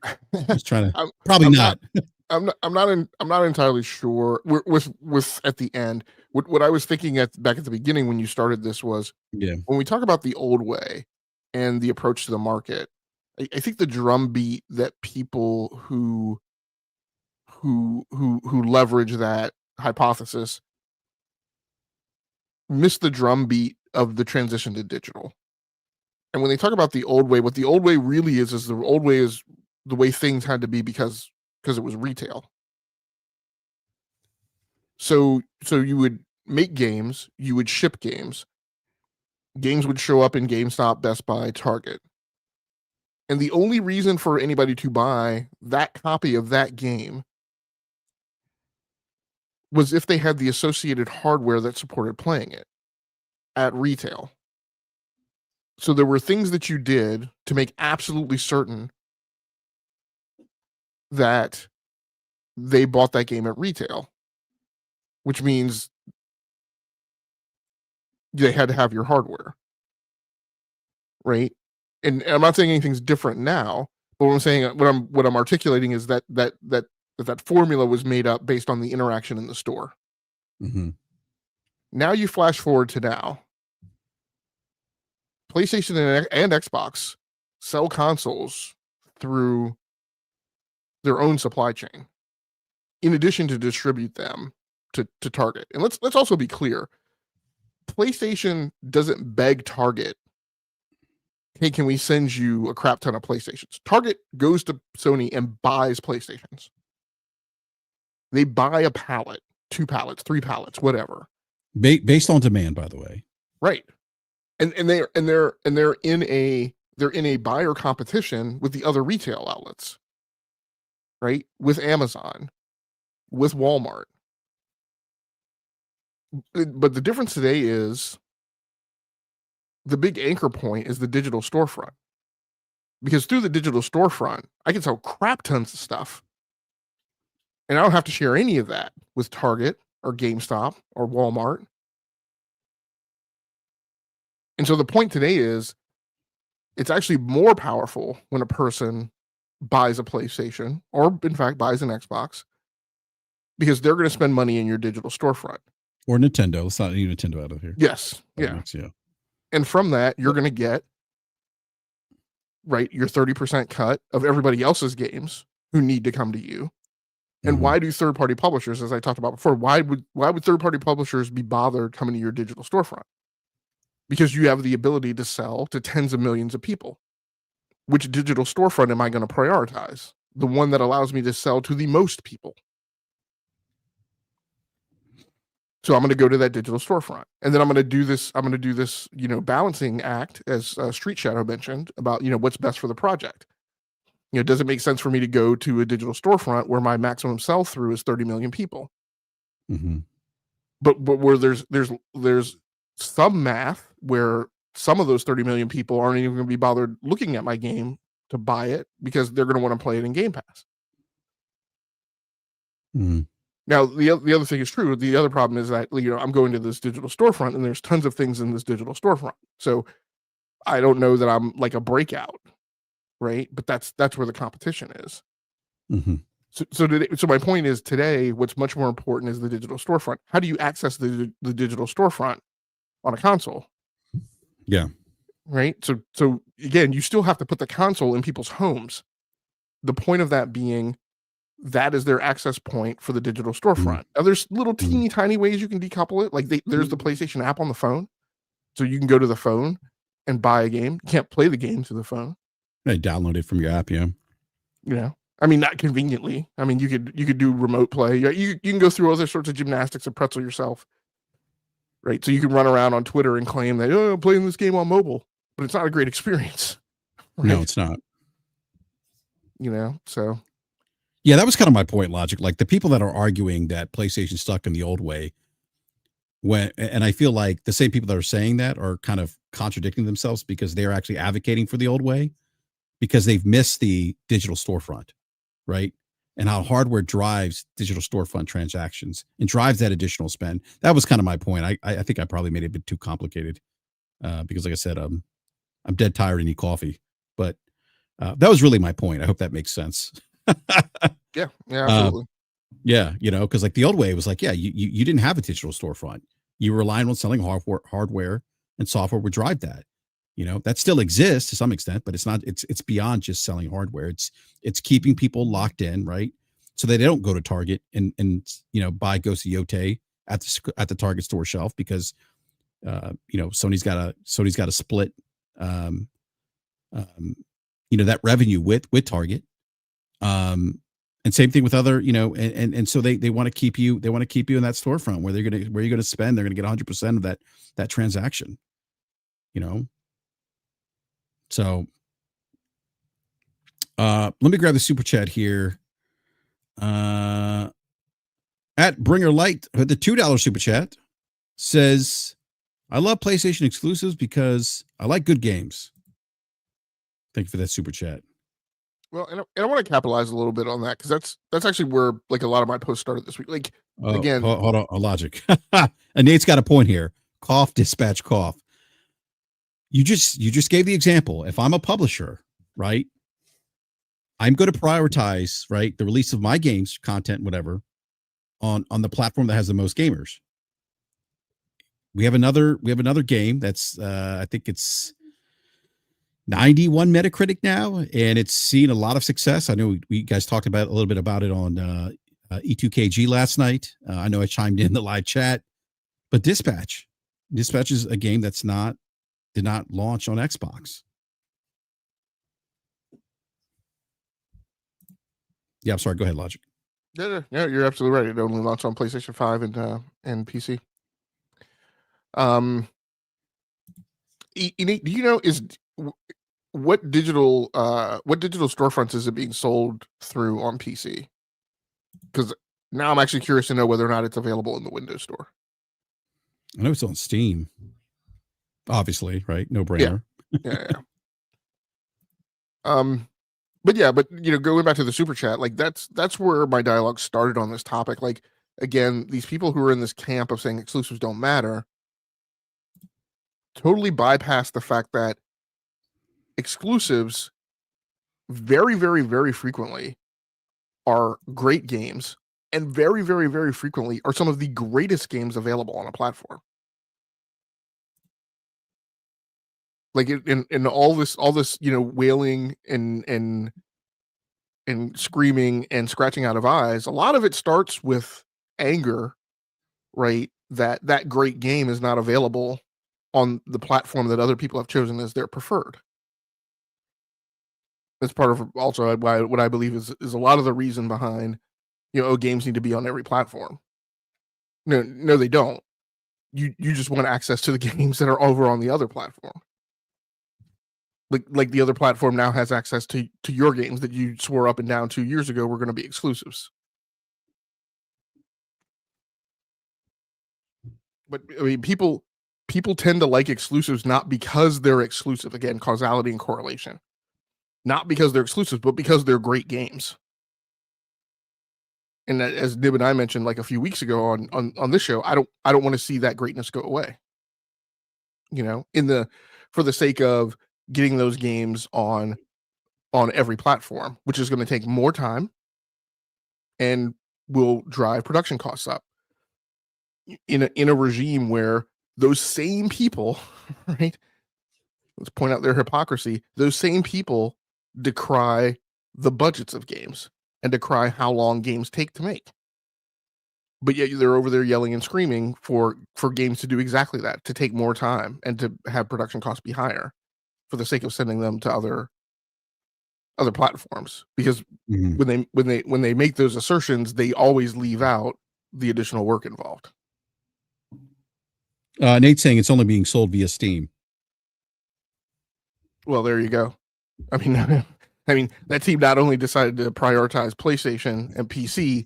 Just trying to. I'm, Probably I'm not. I'm not entirely sure. With at the end, what I was thinking back at the beginning when you started this was Yeah. when we talk about the old way and the approach to the market. I think the drumbeat that people who leverage that hypothesis miss the drumbeat of the transition to digital. And when they talk about the old way, what the old way really is the old way is the way things had to be because it was retail. So you would make games, you would ship games. Games would show up in GameStop, Best Buy, Target. And the only reason for anybody to buy that copy of that game was if they had the associated hardware that supported playing it at retail. So there were things that you did to make absolutely certain that they bought that game at retail, which means they had to have your hardware, right? And I'm not saying anything's different now, but what I'm saying, what I'm articulating is that formula was made up based on the interaction in the store. Mm-hmm. Now you flash forward to now. PlayStation and Xbox sell consoles through their own supply chain, in addition to distribute them to Target. And let's also be clear: PlayStation doesn't beg Target, "Hey, can we send you a crap ton of PlayStations?" Target goes to Sony and buys PlayStations. They buy a pallet, 2 pallets, 3 pallets, whatever, Based on demand, by the way. right? And they're in a buyer competition with the other retail outlets, right? With Amazon, with Walmart. But the difference today is the big anchor point is the digital storefront. Because through the digital storefront, I can sell crap tons of stuff. And I don't have to share any of that with Target or GameStop or Walmart. And so the point today is it's actually more powerful when a person buys a PlayStation or, in fact, buys an Xbox, because they're going to spend money in your digital storefront. Or Nintendo. Let's not leave Nintendo out of here. Yes. Yeah. Yeah. And from that, you're going to get, right, your 30% cut of everybody else's games who need to come to you. And why do third-party publishers, as I talked about before, why would third-party publishers be bothered coming to your digital storefront? Because you have the ability to sell to tens of millions of people. Which digital storefront am I going to prioritize? The one that allows me to sell to the most people. So I'm going to go to that digital storefront, and then I'm going to do this, balancing act, as Street Shadow mentioned, about, what's best for the project. Does it make sense for me to go to a digital storefront where my maximum sell through is 30 million people? Mm-hmm. But where there's some math where some of those 30 million people aren't even going to be bothered looking at my game to buy it, because they're going to want to play it in Game Pass. Mm-hmm. Now, the other thing is true. The other problem is that, I'm going to this digital storefront and there's tons of things in this digital storefront. So I don't know that I'm like a breakout, right? But that's where the competition is. Mm-hmm. So my point is, today, what's much more important is the digital storefront. How do you access the digital storefront on a console? Yeah. Right. So again, you still have to put the console in people's homes. The point of that being, that is their access point for the digital storefront. Now, there's little teeny tiny ways you can decouple it. Like there's the PlayStation app on the phone, so you can go to the phone and buy a game. You can't play the game through the phone. They download it from your app, yeah. I mean, not conveniently. I mean, you could do remote play. You can go through other sorts of gymnastics and pretzel yourself, right? So you can run around on Twitter and claim that, I'm playing this game on mobile, but it's not a great experience. Right? No, it's not. So. Yeah, that was kind of my point, Logic. Like the people that are arguing that PlayStation's stuck in the old way, and I feel like the same people that are saying that are kind of contradicting themselves, because they're actually advocating for the old way because they've missed the digital storefront, right? And how hardware drives digital storefront transactions and drives that additional spend. That was kind of my point. I think I probably made it a bit too complicated because, like I said, I'm dead tired and need coffee. But That was really my point. I hope that makes sense. Yeah, absolutely. Yeah, because like the old way was like, yeah, you didn't have a digital storefront. You were relying on selling hardware and software would drive that. That still exists to some extent, but it's not. It's beyond just selling hardware. It's keeping people locked in, right? So that they don't go to Target and buy Ghost of Yote at the Target store shelf because Sony's got to split that revenue with Target. And same thing with other, and so they want to keep you in that storefront where you're going to spend, they're going to get 100% of that transaction, So let me grab the super chat here. At Bringer Light, the $2 super chat says, I love PlayStation exclusives because I like good games. Thank you for that super chat. Well, and I want to capitalize a little bit on that because that's actually where like a lot of my posts started this week. Like again, hold on, logic. And Nate's got a point here. Cough, dispatch, cough. You just gave the example. If I'm a publisher, right, I'm going to prioritize, right, the release of my games, content, whatever, on the platform that has the most gamers. We have another game that's I think it's 91 Metacritic now, and it's seen a lot of success. I know we guys talked about a little bit about it on E2KG last night. I know I chimed in the live chat, but Dispatch is a game that's did not launch on Xbox. Yeah, I'm sorry. Go ahead, Logic. Yeah, you're absolutely right. It only launched on PlayStation 5 and PC. Do you know what digital storefronts is it being sold through on PC? Because now I'm actually curious to know whether or not it's available in the Windows Store. I know it's on Steam. Obviously, right? No brainer. Yeah. But going back to the super chat, like that's where my dialogue started on this topic. Like again, these people who are in this camp of saying exclusives don't matter totally bypass the fact that exclusives very, very, very frequently are great games and very, very, very frequently are some of the greatest games available on a platform. Like in all this, wailing and screaming and scratching out of eyes, a lot of it starts with anger, right? That great game is not available on the platform that other people have chosen as their preferred. That's part of also why what I believe is a lot of the reason behind, games need to be on every platform. No, they don't. You just want access to the games that are over on the other platform. Like the other platform now has access to your games that you swore up and down 2 years ago were going to be exclusives. But I mean, people tend to like exclusives not because they're exclusive. Again, causality and correlation. Not because they're exclusive, but because they're great games. And as Nib and I mentioned like a few weeks ago on this show, I don't want to see that greatness go away. For the sake of getting those games on every platform, which is going to take more time and will drive production costs up. In a regime where those same people, right? Let's point out their hypocrisy. Those same people decry the budgets of games and decry how long games take to make. But yet they're over there yelling and screaming for games to do exactly that, to take more time and to have production costs be higher for the sake of sending them to other platforms. Because when they make those assertions, they always leave out the additional work involved. Nate's saying it's only being sold via Steam. Well, there you go. I mean, that team not only decided to prioritize PlayStation and PC,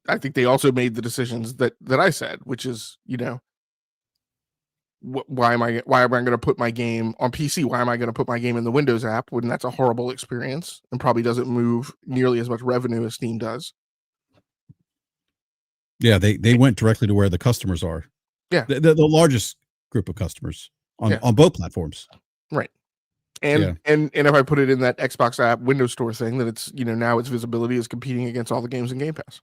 I think they also made the decisions that I said, which is, why am I going to put my game on PC? Why am I going to put my game in the Windows app when that's a horrible experience and probably doesn't move nearly as much revenue as Steam does? Yeah, they went directly to where the customers are. Yeah, the largest group of customers on both platforms. Right. And if I put it in that Xbox app Windows Store thing, that it's now its visibility is competing against all the games in Game Pass.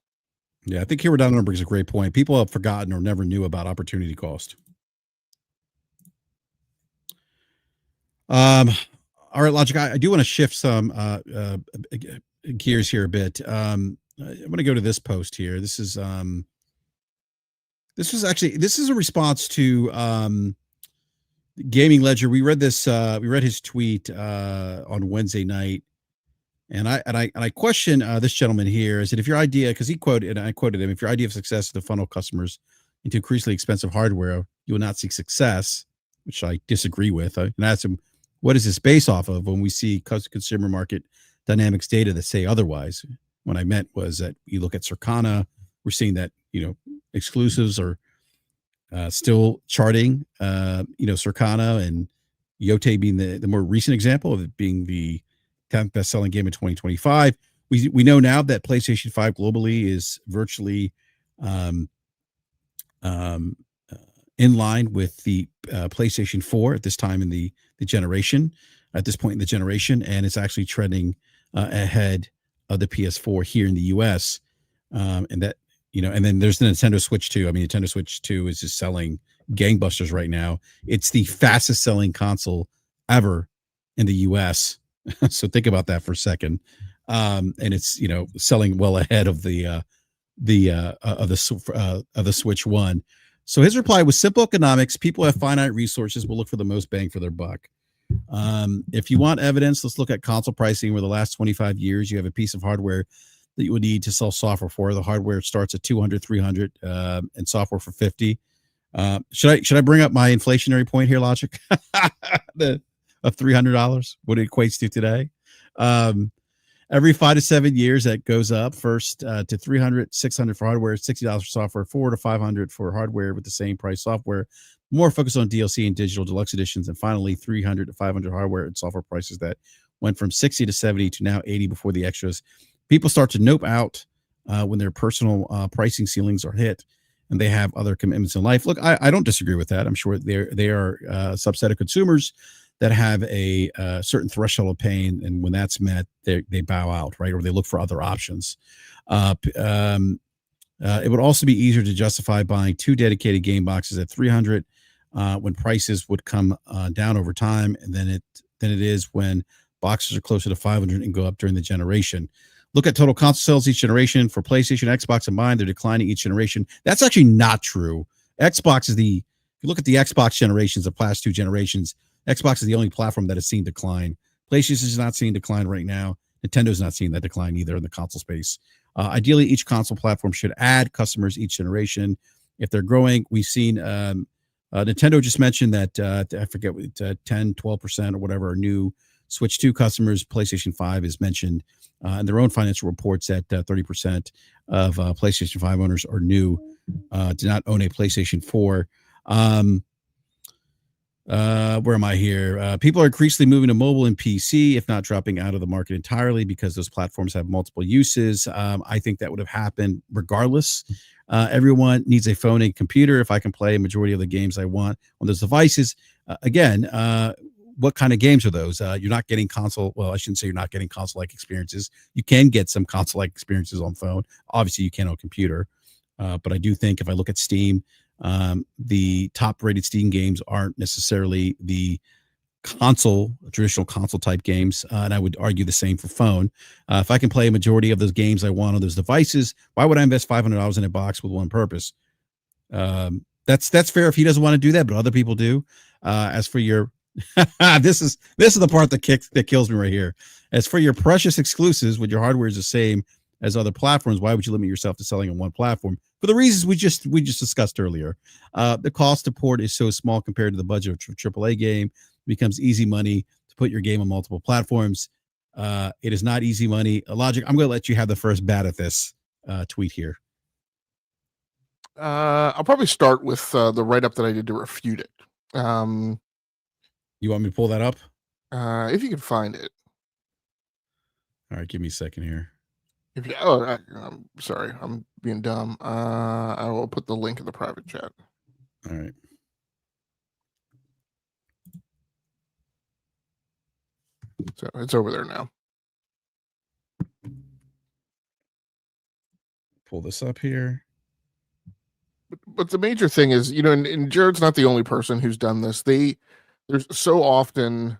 Yeah, I think here we're down number is a great point. People have forgotten or never knew about opportunity cost. All right, Logic. I do want to shift some gears here a bit. I'm going to go to this post here. This is a response to Gaming Ledger. We read this. We read his tweet on Wednesday night, and I question this gentleman here. Is that if your idea, because he quoted, and I quoted him, if your idea of success is to funnel customers into increasingly expensive hardware, you will not seek success, which I disagree with. And I asked him, what is this based off of when we see consumer market dynamics data that say otherwise? What I meant was that you look at Circana, we're seeing that, exclusives are still charting, Circana and Yote being the more recent example of it being the 10th best-selling game in 2025. We know now that PlayStation 5 globally is virtually in line with the PlayStation 4 at this time in the generation, at this point in the generation, and it's actually trending ahead of the PS4 here in the US. And that, and then there's the Nintendo Switch 2. I mean, Nintendo Switch 2 is just selling gangbusters right now. It's the fastest selling console ever in the US. So think about that for a second. And it's, selling well ahead of the Switch 1. So his reply was simple economics. People have finite resources. Will look for the most bang for their buck. If you want evidence, let's look at console pricing. Where the last 25 years, you have a piece of hardware that you would need to sell software for. The hardware starts at 200, 300, and software for 50. Should I bring up my inflationary point here, Logic? Of $300, what it equates to today. Every 5 to 7 years, that goes up first to 300, 600 for hardware, $60 for software, 400 to 500 for hardware with the same price software. More focus on DLC and digital deluxe editions, and finally 300 to 500 hardware and software prices that went from 60 to 70 to now 80 before the extras. People start to nope out when their personal pricing ceilings are hit, and they have other commitments in life. Look, I don't disagree with that. I'm sure they are a subset of consumers that have a certain threshold of pain, and when that's met, they bow out, right? Or they look for other options. It would also be easier to justify buying 2 dedicated game boxes at 300 when prices would come down over time, and than it is when boxes are closer to 500 and go up during the generation. Look at total console sales each generation. For PlayStation, Xbox combined, they're declining each generation. That's actually not true. Xbox is if you look at the Xbox generations, the past 2 generations, Xbox is the only platform that has seen decline. PlayStation is not seeing decline right now. Nintendo's not seeing that decline either in the console space. Ideally, each console platform should add customers each generation. If they're growing, we've seen Nintendo just mentioned that, I forget, 10, 12% or whatever are new Switch 2 customers. PlayStation 5 is mentioned in their own financial reports that 30% of PlayStation 5 owners are new, do not own a PlayStation 4. Where am I here? People are increasingly moving to mobile and PC, if not dropping out of the market entirely, because those platforms have multiple uses. I think that would have happened regardless. Everyone needs a phone and computer. If I can play a majority of the games I want on those devices, what kind of games are those? You're not getting console. Well, I shouldn't say you're not getting console-like experiences. You can get some console-like experiences on phone. Obviously, you can on computer. But I do think if I look at Steam, the top-rated Steam games aren't necessarily the traditional console type games, and I would argue the same for phone. If I can play a majority of those games I want on those devices, why would I invest $500 in a box with one purpose? That's fair if he doesn't want to do that, but other people do. As for your this is the part that kills me right here. As for your precious exclusives, when your hardware is the same as other platforms, why would you limit yourself to selling on one platform? For the reasons we just discussed earlier. The cost to port is so small compared to the budget of a AAA game. It becomes easy money to put your game on multiple platforms. It is not easy money. Logic, I'm going to let you have the first bat at this tweet here. I'll probably start with the write-up that I did to refute it. You want me to pull that up? If you can find it. All right, give me a second here. I'm sorry, I'm being dumb. I will put the link in the private chat. All right. So it's over there now. Pull this up here. But the major thing is, and Jared's not the only person who's done this. There's so often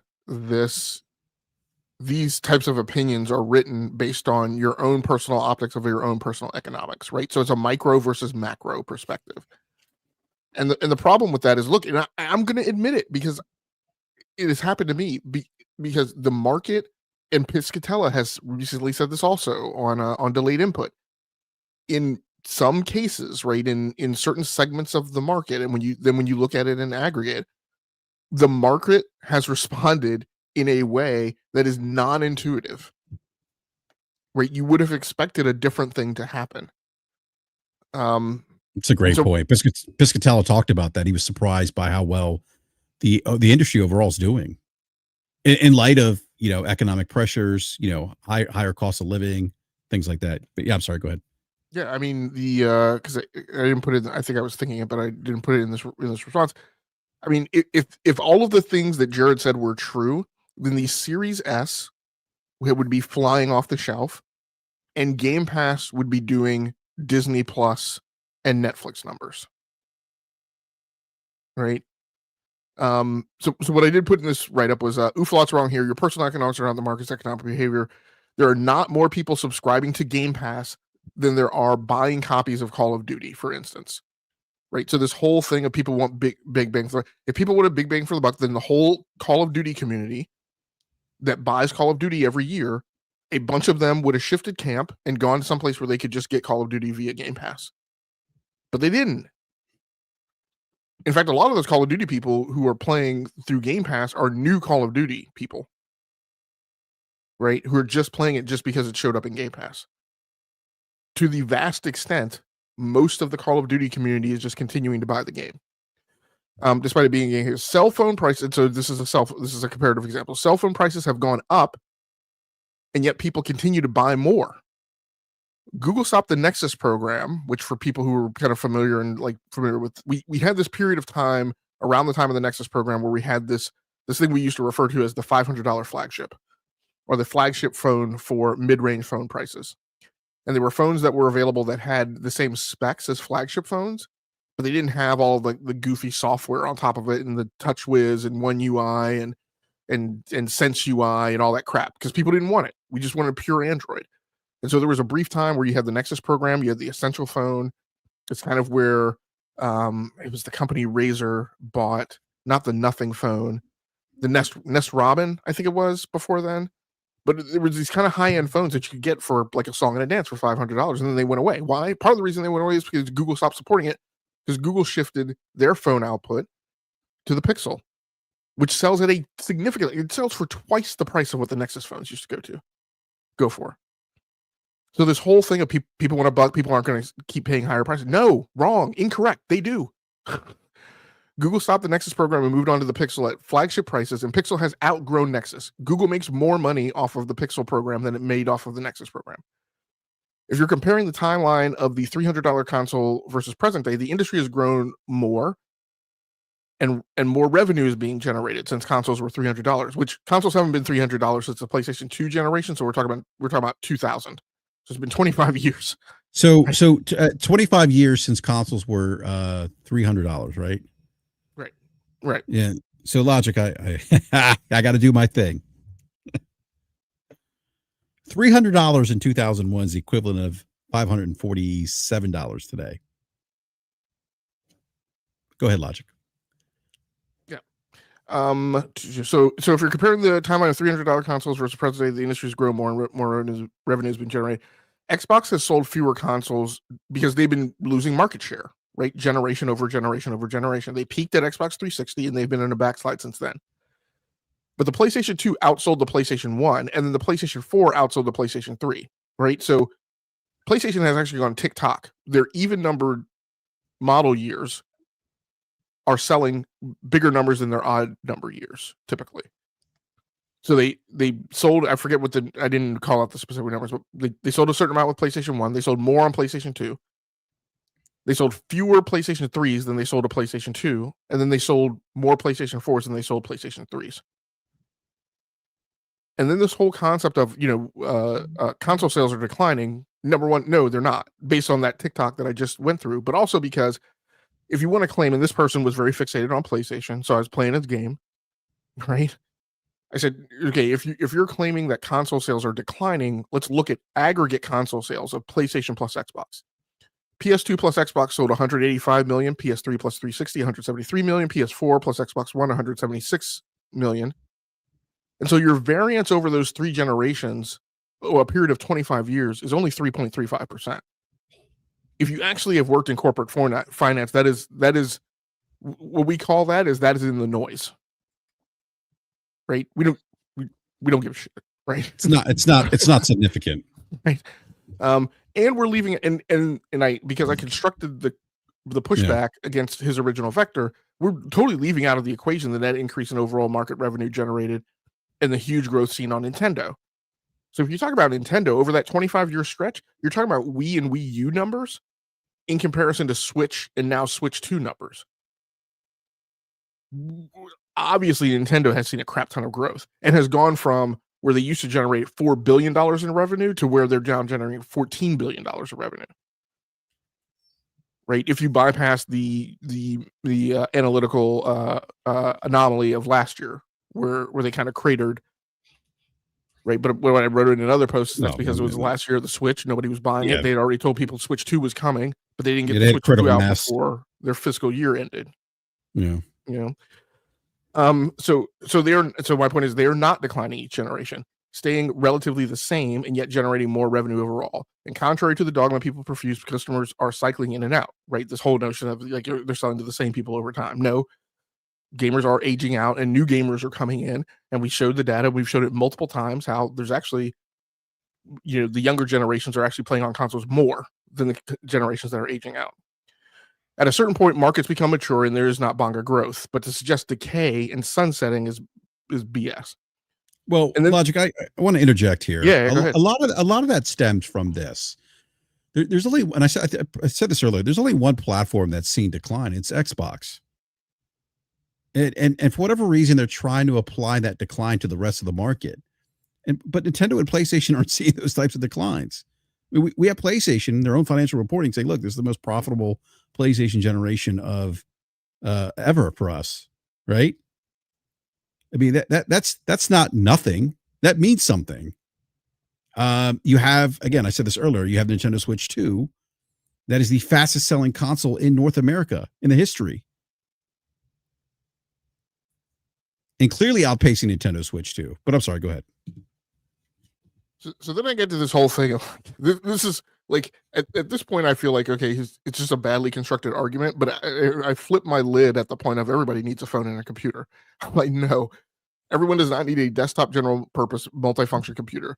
these types of opinions are written based on your own personal optics of your own personal economics, right? So it's a micro versus macro perspective. And the problem with that is, look, and I'm going to admit it because it has happened to me because the market, and Piscatella has recently said this also on delayed input. In some cases, right, in certain segments of the market, and when you look at it in aggregate, the market has responded in a way that is non-intuitive, right? You would have expected a different thing to happen. It's a great point. Piscatella talked about that. He was surprised by how well the industry overall is doing in light of economic pressures, higher cost of living, things like that. But yeah, I'm sorry. Go ahead. Yeah, I mean because I didn't put it. I think I was thinking it, but I didn't put it in this response. I mean, if all of the things that Jared said were true, then the Series S would be flying off the shelf, and Game Pass would be doing Disney Plus and Netflix numbers, right? So what I did put in this write-up was, oof, lots wrong here. Your personal economics around the market's economic behavior. There are not more people subscribing to Game Pass than there are buying copies of Call of Duty, for instance. Right. So this whole thing of people want big bang for, if people want a big bang for the buck, then the whole Call of Duty community that buys Call of Duty every year, a bunch of them would have shifted camp and gone to someplace where they could just get Call of Duty via Game Pass. But they didn't. In fact, a lot of those Call of Duty people who are playing through Game Pass are new Call of Duty people, right? Who are just playing it just because it showed up in Game Pass. To the vast extent, most of the Call of Duty community is just continuing to buy the game. Despite it being a game. Cell phone prices, so this is a comparative example. Cell phone prices have gone up, and yet people continue to buy more. Google stopped the Nexus program, which for people who are kind of familiar with, we had this period of time around the time of the Nexus program where we had this thing we used to refer to as the $500 flagship, or the flagship phone for mid-range phone prices. And there were phones that were available that had the same specs as flagship phones, but they didn't have all the goofy software on top of it, and the TouchWiz and One UI and Sense UI and all that crap, because people didn't want it. We just wanted pure Android. And so there was a brief time where you had the Nexus program, you had the Essential phone. It's kind of where it was the company Razer bought, not the Nothing phone, the Nest Robin, I think it was before then. But there was these kind of high-end phones that you could get for like a song and a dance for $500, and then they went away. Why? Part of the reason they went away is because Google stopped supporting it, because Google shifted their phone output to the Pixel, which sells at it sells for twice the price of what the Nexus phones used to go for. So this whole thing of people want a buck, people aren't going to keep paying higher prices. No, wrong, incorrect. They do. Google stopped the Nexus program and moved on to the Pixel at flagship prices, and Pixel has outgrown Nexus. Google makes more money off of the Pixel program than it made off of the Nexus program. If you're comparing the timeline of the $300 console versus present day, the industry has grown more, and more revenue is being generated since consoles were $300, which consoles haven't been $300 since the PlayStation 2 generation. So we're talking about 2000. So it's been 25 years. So 25 years since consoles were $300, right? Right. Yeah. So logic, I I got to do my thing. $300 in 2001 is the equivalent of $547 today. Go ahead, logic. Yeah. So if you're comparing the timeline of $300 consoles versus present day, the industry's grown more and more revenue has been generated. Xbox has sold fewer consoles because they've been losing market share, right? Generation over generation over generation. They peaked at Xbox 360 and they've been in a backslide since then. But the PlayStation 2 outsold the PlayStation 1, and then the PlayStation 4 outsold the PlayStation 3, right? So PlayStation has actually gone tick-tock. Their even-numbered model years are selling bigger numbers than their odd-number years, typically. So they sold, I forget I didn't call out the specific numbers, but they sold a certain amount with PlayStation 1. They sold more on PlayStation 2. They sold fewer PlayStation 3s than they sold a PlayStation 2, and then they sold more PlayStation 4s than they sold PlayStation 3s. And then this whole concept of, console sales are declining. Number one, no, they're not, based on that TikTok that I just went through, but also because if you want to claim, and this person was very fixated on PlayStation, so I was playing his game, right? I said, okay, if you're claiming that console sales are declining, let's look at aggregate console sales of PlayStation plus Xbox. PS2 plus Xbox sold 185 million, PS3 plus 360, 173 million, PS4 plus Xbox One, 176 million. And so your variance over those three generations, a period of 25 years, is only 3.35%. If you actually have worked in corporate finance, that is what we call that is in the noise, right? We don't give a shit, right? It's not significant, right? And we're leaving it, and I, because I constructed the pushback against his original vector, we're totally leaving out of the equation the net increase in overall market revenue generated and the huge growth seen on Nintendo. So if you talk about Nintendo over that 25-year stretch, you're talking about Wii and Wii U numbers in comparison to Switch and now Switch 2 numbers. Obviously, Nintendo has seen a crap ton of growth and has gone from where they used to generate $4 billion in revenue to where they're now generating $14 billion of revenue. Right? If you bypass the analytical anomaly of last year, where they kind of cratered, right? But when I wrote it in another post, that's because it was the last year of the Switch. Nobody was buying it. They'd already told people Switch 2 was coming, but they didn't get the Switch 2 out before their fiscal year ended. Yeah. So my point is they are not declining each generation, staying relatively the same and yet generating more revenue overall. And contrary to the dogma people profuse, customers are cycling in and out, right? This whole notion of like they're selling to the same people over time. No, gamers are aging out and new gamers are coming in, and we showed the data. We've showed it multiple times how there's actually, the younger generations are actually playing on consoles more than the generations that are aging out. At a certain point, markets become mature and there is not bonga growth, but to suggest decay and sunsetting is BS. Well, and then, Logic, I want to interject here. Yeah, go ahead. A lot of that stems from this. There's only, and I said this earlier, there's only one platform that's seen decline. It's Xbox. And for whatever reason, they're trying to apply that decline to the rest of the market. But Nintendo and PlayStation aren't seeing those types of declines. I mean, we have PlayStation, their own financial reporting saying, look, this is the most profitable PlayStation generation of ever for us, right? I mean, that's not nothing. That means something. You have, again, I said this earlier, you have Nintendo Switch 2. That is the fastest selling console in North America in the history. And clearly outpacing Nintendo Switch 2. But I'm sorry, go ahead. So then I get to this whole thing of this is like at this point I feel like, okay, it's just a badly constructed argument, but I flip my lid at the point of everybody needs a phone and a computer. I'm like, no, everyone does not need a desktop general purpose multifunction computer.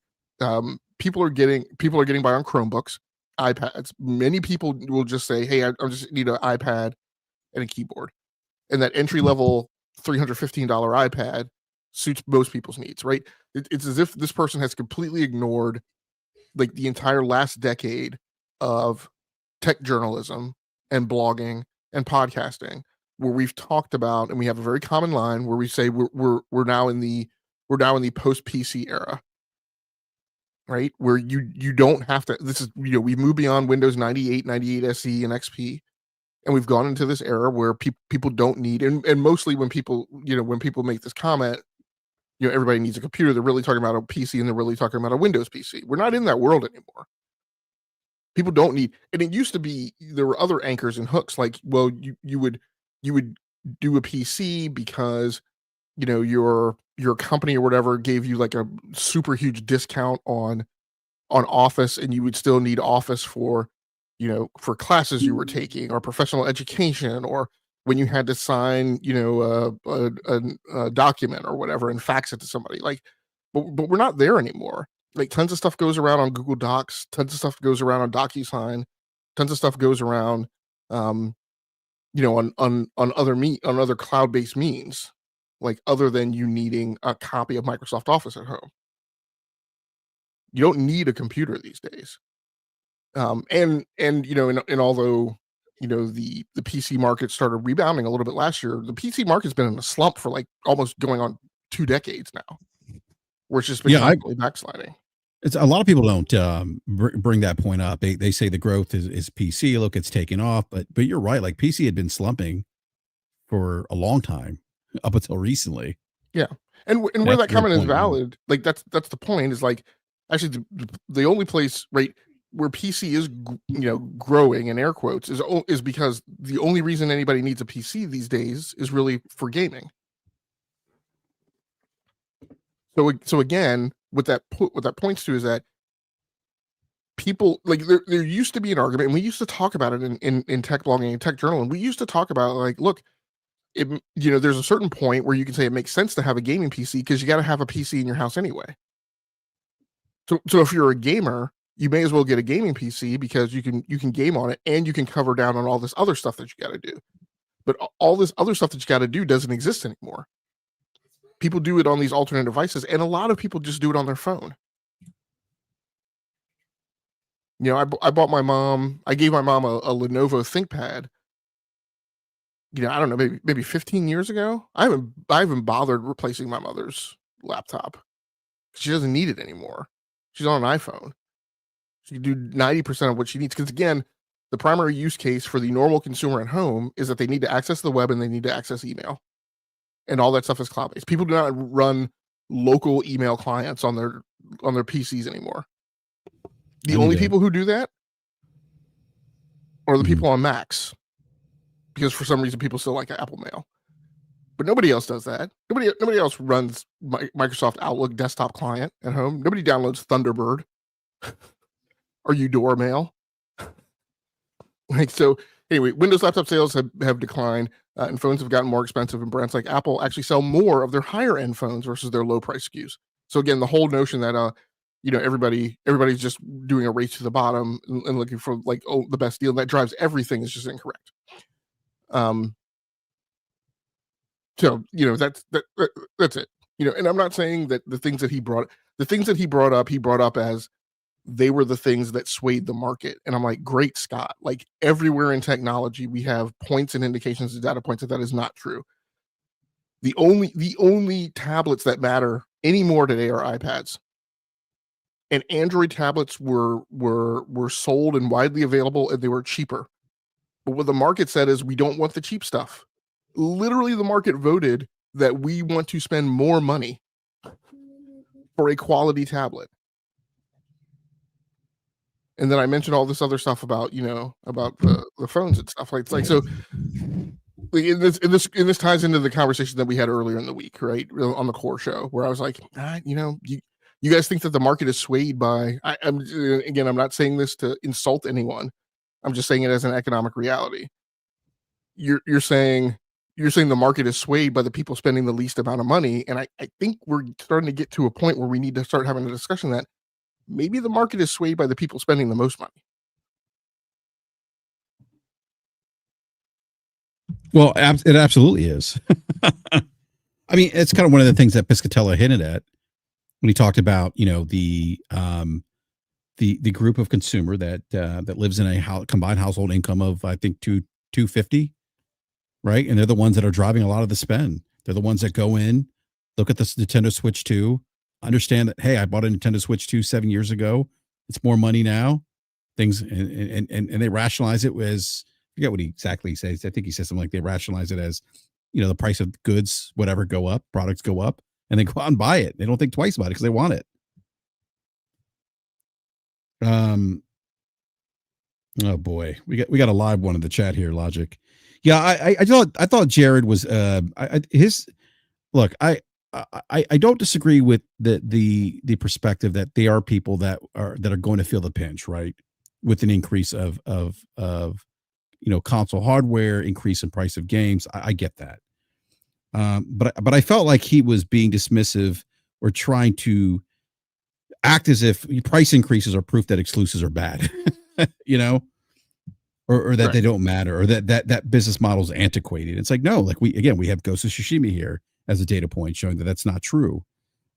People are getting by on Chromebooks, iPads. Many people will just say, hey, I just need an iPad and a keyboard, and that entry level $315 iPad suits most people's needs, right? It's as if this person has completely ignored like the entire last decade of tech journalism and blogging and podcasting, where we've talked about, and we have a very common line where we say we're now in the post PC era, right? Where you don't have to. This is we've moved beyond Windows 98, 98 SE, and XP. And we've gone into this era where people don't need, and mostly when people make this comment, everybody needs a computer. They're really talking about a PC and they're really talking about a Windows PC. We're not in that world anymore. People don't need, and it used to be, there were other anchors and hooks. Like, well, you would do a PC because, your company or whatever gave you like a super huge discount on Office, and you would still need Office for, for classes you were taking or professional education, or when you had to sign, a document or whatever and fax it to somebody. Like, but we're not there anymore. Like, tons of stuff goes around on Google Docs, tons of stuff goes around on DocuSign, tons of stuff goes around, on other cloud-based means, like other than you needing a copy of Microsoft Office at home. You don't need a computer these days. And although the PC market started rebounding a little bit last year, the PC market's been in a slump for like almost going on 2 decades now. where it's just been constantly backsliding. It's a lot of people don't bring that point up. They say the growth is PC. Look, it's taking off, but you're right. Like PC had been slumping for a long time up until recently. Yeah, and where that comment is valid, like that's the point. Is like actually the only place right where PC is growing in air quotes is because the only reason anybody needs a PC these days is really for gaming. So again, what that points to is that people like there used to be an argument, and we used to talk about it in tech blogging and tech journal, and we used to talk about like, look, there's a certain point where you can say it makes sense to have a gaming PC because you got to have a PC in your house anyway. So if you're a gamer, you may as well get a gaming PC because you can game on it and you can cover down on all this other stuff that you got to do. But all this other stuff that you got to do doesn't exist anymore. People do it on these alternate devices, and a lot of people just do it on their phone. I bought my mom. I gave my mom a Lenovo ThinkPad. I don't know, maybe 15 years ago. I haven't bothered replacing my mother's laptop. She doesn't need it anymore. She's on an iPhone. She can do 90% of what she needs. Because again, the primary use case for the normal consumer at home is that they need to access the web and they need to access email. And all that stuff is cloud-based. People do not run local email clients on their PCs anymore. The only people who do that are the people on Macs. Because for some reason people still like Apple Mail. But nobody else does that. Nobody else runs Microsoft Outlook desktop client at home. Nobody downloads Thunderbird or Eudora Mail. So anyway, Windows laptop sales have declined, and phones have gotten more expensive, and brands like Apple actually sell more of their higher end phones versus their low price SKUs. So again, the whole notion that everybody's just doing a race to the bottom and looking for like the best deal that drives everything is just incorrect. So that's it. And I'm not saying that the things that he brought up as they were the things that swayed the market. And I'm like, great Scott, like everywhere in technology, we have points and indications and data points that is not true. The only tablets that matter anymore today are iPads. And Android tablets were sold and widely available, and they were cheaper. But what the market said is we don't want the cheap stuff. Literally, the market voted that we want to spend more money for a quality tablet. And then I mentioned all this other stuff about the phones and stuff like so. And this ties into the conversation that we had earlier in the week, right, on the core show, where I was like, you guys think that the market is swayed by? I'm not saying this to insult anyone. I'm just saying it as an economic reality. You're saying the market is swayed by the people spending the least amount of money, and I think we're starting to get to a point where we need to start having a discussion that maybe the market is swayed by the people spending the most money. Well, it absolutely is. I mean, it's kind of one of the things that Piscatella hinted at when he talked about, the group of consumer that lives in a combined household income of, I think, $250, right? And they're the ones that are driving a lot of the spend. They're the ones that go in, look at the Nintendo Switch 2, understand that, hey, I bought a Nintendo Switch 2 7 years ago. It's more money now. Things and they rationalize it as, I forget what he exactly says. I think he says something like they rationalize it as, the price of goods, whatever, go up, products go up, and they go out and buy it. They don't think twice about it because they want it. Oh boy, we got a live one in the chat here, Logic. Yeah, I thought Jared was look. I don't disagree with the perspective that they are people that are going to feel the pinch, right, with an increase of console hardware, increase in price of games. I get that, but I felt like he was being dismissive or trying to act as if price increases are proof that exclusives are bad, or that they don't matter, or that business model is antiquated. It's like, no, like we have Ghost of Tsushima here as a data point showing that that's not true.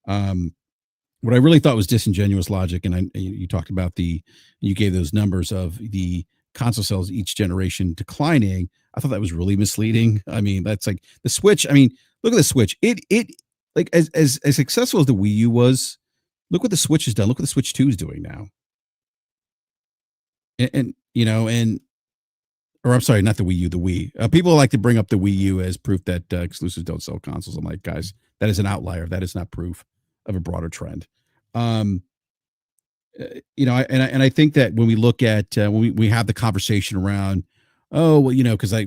What I really thought was disingenuous logic, and you talked about you gave those numbers of the console sales each generation declining. I thought that was really misleading. I mean, that's like the Switch. I mean, look at the Switch. like as successful as the Wii U was, look what the Switch has done. Look what the Switch 2 is doing now. And you know, and or I'm sorry, not the Wii U, the Wii. People like to bring up the Wii U as proof that exclusives don't sell consoles. I'm like, guys, that is an outlier. That is not proof of a broader trend. Um, you know, and I think that when we look at when we have the conversation around, oh well, you know, because I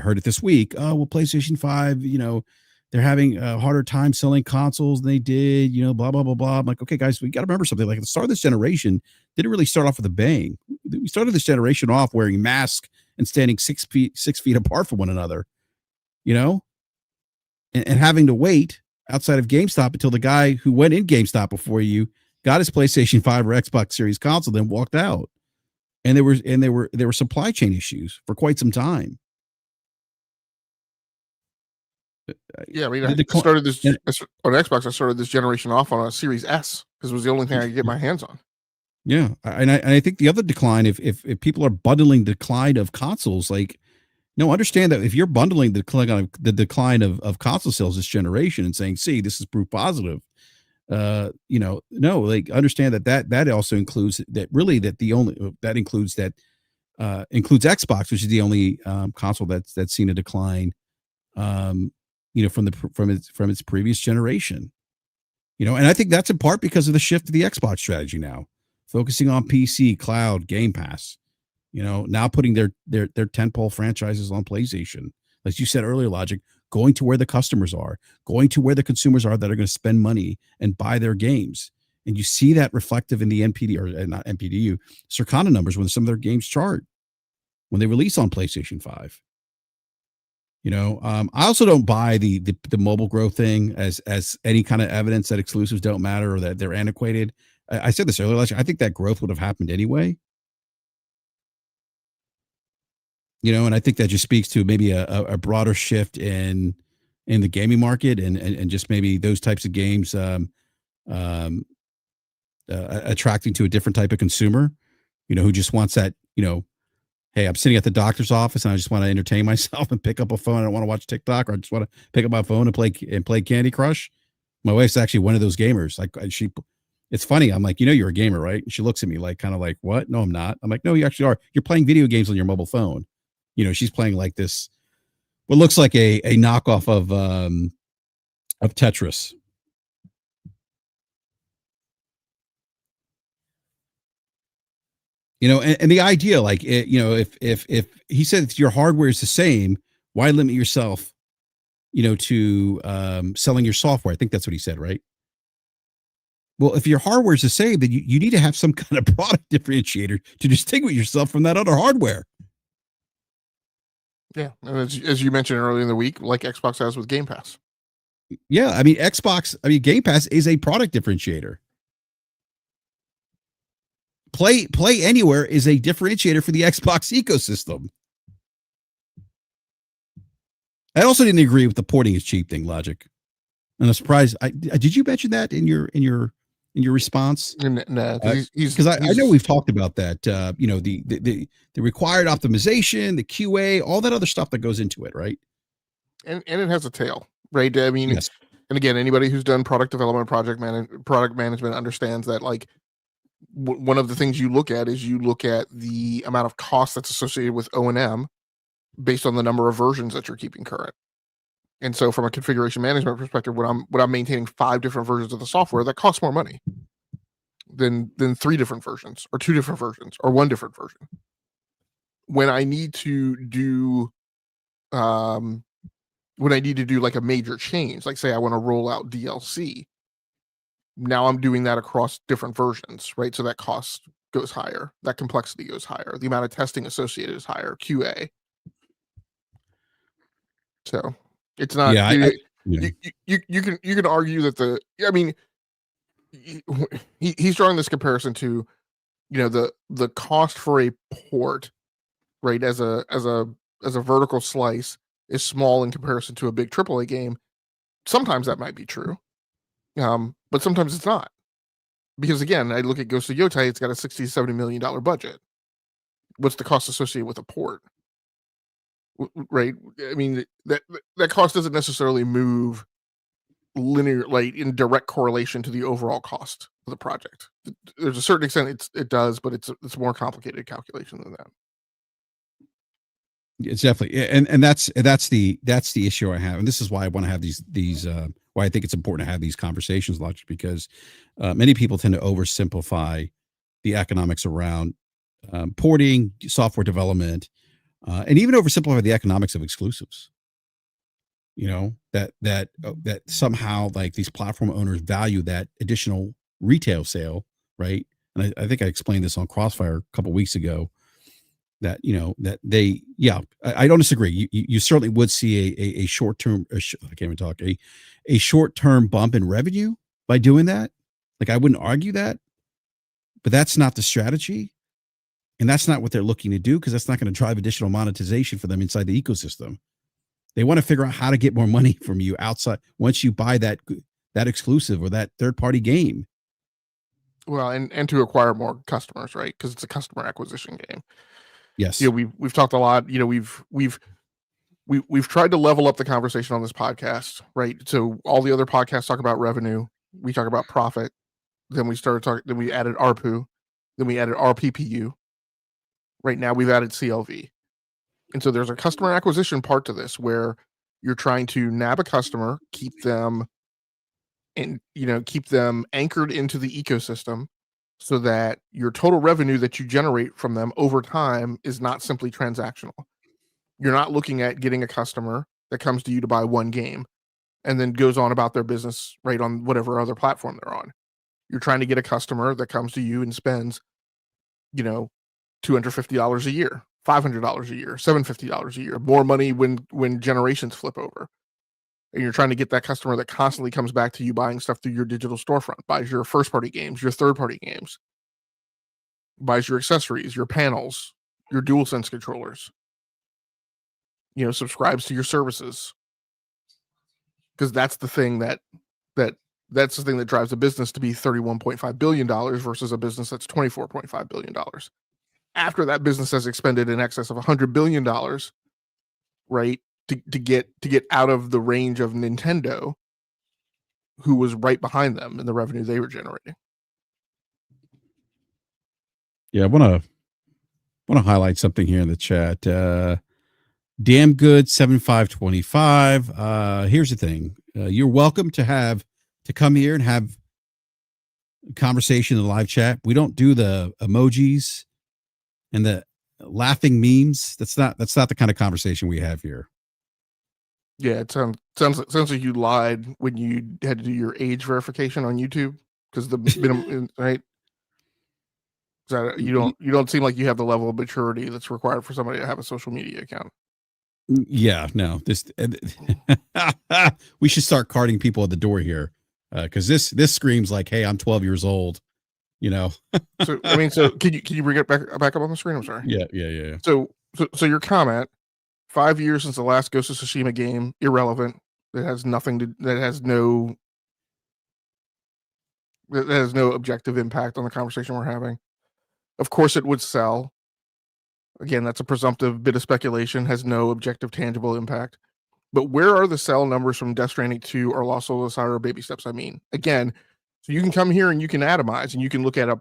heard it this week. Oh well, PlayStation 5, you know, they're having a harder time selling consoles than they did. You know, blah blah blah blah. I'm like, okay, guys, we got to remember something. Like at the start of this generation didn't really start off with a bang. We started this generation off wearing masks and standing 6 feet apart from one another. You know, and having to wait outside of GameStop until the guy who went in GameStop before you got his PlayStation 5 or Xbox Series console, then walked out. And there were supply chain issues for quite some time. Yeah, I mean, The I started this and- on Xbox. I started this generation off on a Series S because it was the only thing I could get my hands on. yeah, and I think the other decline, if people are bundling decline of consoles, like no, understand that if you're bundling the decline of console sales this generation and saying, see, this is proof positive, you know, no, like understand that also includes that really that the only that includes that includes Xbox, which is the only console that's seen a decline, you know, from its previous generation. You know, and I think that's in part because of the shift to the Xbox strategy now, focusing on PC, cloud, Game Pass. You know, now putting their tentpole franchises on PlayStation, as you said earlier, Logic, going to where the customers are, going to where the consumers are that are going to spend money and buy their games. And you see that reflective in the NPD or not NPDU, Circana numbers when some of their games chart when they release on PlayStation 5. You know, I also don't buy the mobile growth thing as any kind of evidence that exclusives don't matter or that they're antiquated. I said this earlier, Logic, I think that growth would have happened anyway. You know, and I think that just speaks to maybe a broader shift in the gaming market and just maybe those types of games um, attracting to a different type of consumer, you know, who just wants that, you know, hey, I'm sitting at the doctor's office and I just want to entertain myself and pick up a phone. I don't want to watch TikTok, or I just want to pick up my phone and play Candy Crush. My wife's actually one of those gamers. Like it's funny. I'm like, you know, you're a gamer, right? And she looks at me like, kind of like, what? No, I'm not. I'm like, no, you actually are. You're playing video games on your mobile phone. You know, she's playing like this, what looks like a knockoff of Tetris. You know, and the idea, like, you know, if he said if your hardware is the same, why limit yourself, you know, to selling your software? I think that's what he said, right? Well, if your hardware is the same, then you need to have some kind of product differentiator to distinguish yourself from that other hardware. Yeah, and as you mentioned earlier in the week, like Xbox has with Game Pass. Yeah, I mean, Game Pass is a product differentiator. Play Anywhere is a differentiator for the Xbox ecosystem. I also didn't agree with the porting is cheap thing, Logic. And I'm surprised. Did you mention that in your response? No, because I know we've talked about that. You know, the required optimization, the QA, all that other stuff that goes into it, right? And it has a tail, right? I mean, Yes. and again, anybody who's done product development, product management understands that, like, one of the things you look at is you look at the amount of cost that's associated with O&M based on the number of versions that you're keeping current. And so from a configuration management perspective, when I'm maintaining 5 different versions of the software, that costs more money than 3 different versions or 2 different versions or 1 different version. When I need to do like a major change, like say I want to roll out DLC, now I'm doing that across different versions, right? So that cost goes higher, that complexity goes higher, the amount of testing associated is higher, QA. So it's not. Yeah. Yeah. You can argue that I mean, he's drawing this comparison to, you know, the cost for a port, right, as a vertical slice is small in comparison to a big AAA game. Sometimes that might be true, but sometimes it's not. Because again, I look at Ghost of Yotai, it's got a $60-70 million budget. What's the cost associated with a port? Right? I mean, that cost doesn't necessarily move linear, like in direct correlation to the overall cost of the project. There's a certain extent it does, but it's more complicated calculation than that. It's definitely, and that's the issue I have, and this is why I want to have these why I think it's important to have these conversations, Logic, because many people tend to oversimplify the economics around porting, software development, and even oversimplify the economics of exclusives. You know, that somehow like these platform owners value that additional retail sale, right? And I think I explained this on Crossfire a couple weeks ago, that that they, I don't disagree. You certainly would see a short term, I can't even talk, a short term bump in revenue by doing that. Like, I wouldn't argue that, but that's not the strategy, and that's not what they're looking to do, because that's not going to drive additional monetization for them inside the ecosystem. They want to figure out how to get more money from you outside once you buy that exclusive or that third party game. Well, and to acquire more customers, right? Because it's a customer acquisition game. Yes. We've talked a lot. We've tried to level up the conversation on this podcast, right? So all the other podcasts talk about revenue. We talk about profit. Then we started talking. Then we added ARPU. Then we added RPPU. Right now we've added CLV. And so there's a customer acquisition part to this where you're trying to nab a customer, keep them anchored into the ecosystem, so that your total revenue that you generate from them over time is not simply transactional. You're not looking at getting a customer that comes to you to buy one game and then goes on about their business right on whatever other platform they're on. You're trying to get a customer that comes to you and spends, $250 a year, $500 a year, $750 a year, more money when generations flip over. And you're trying to get that customer that constantly comes back to you buying stuff through your digital storefront, buys your first party games, your third party games, buys your accessories, your panels, your DualSense controllers, subscribes to your services. Because that's the thing that's the thing that drives a business to be $31.5 billion versus a business that's $24.5 billion. After that business has expended in excess of $100 billion, right, to get out of the range of Nintendo, who was right behind them in the revenue they were generating. Yeah, I want to highlight something here in the chat. Damn good 7525. Here's the thing. You're welcome to come here and have a conversation in the live chat. We don't do the emojis and the laughing memes. That's not the kind of conversation we have here. Yeah, it sounds like you lied when you had to do your age verification on YouTube, because the minimum, right? You don't seem like you have the level of maturity that's required for somebody to have a social media account. Yeah, no. We should start carding people at the door here, because this screams like, "Hey, I'm 12 years old." So can you bring it back up on the screen? I'm sorry. Yeah. So your comment: 5 years since the last Ghost of Tsushima game, irrelevant. That has no objective impact on the conversation we're having. Of course, it would sell. Again, that's a presumptive bit of speculation, has no objective, tangible impact. But where are the sell numbers from Death Stranding 2 or Lost Soul Asylum or Baby Steps? I mean, again, so you can come here and you can atomize and you can look at a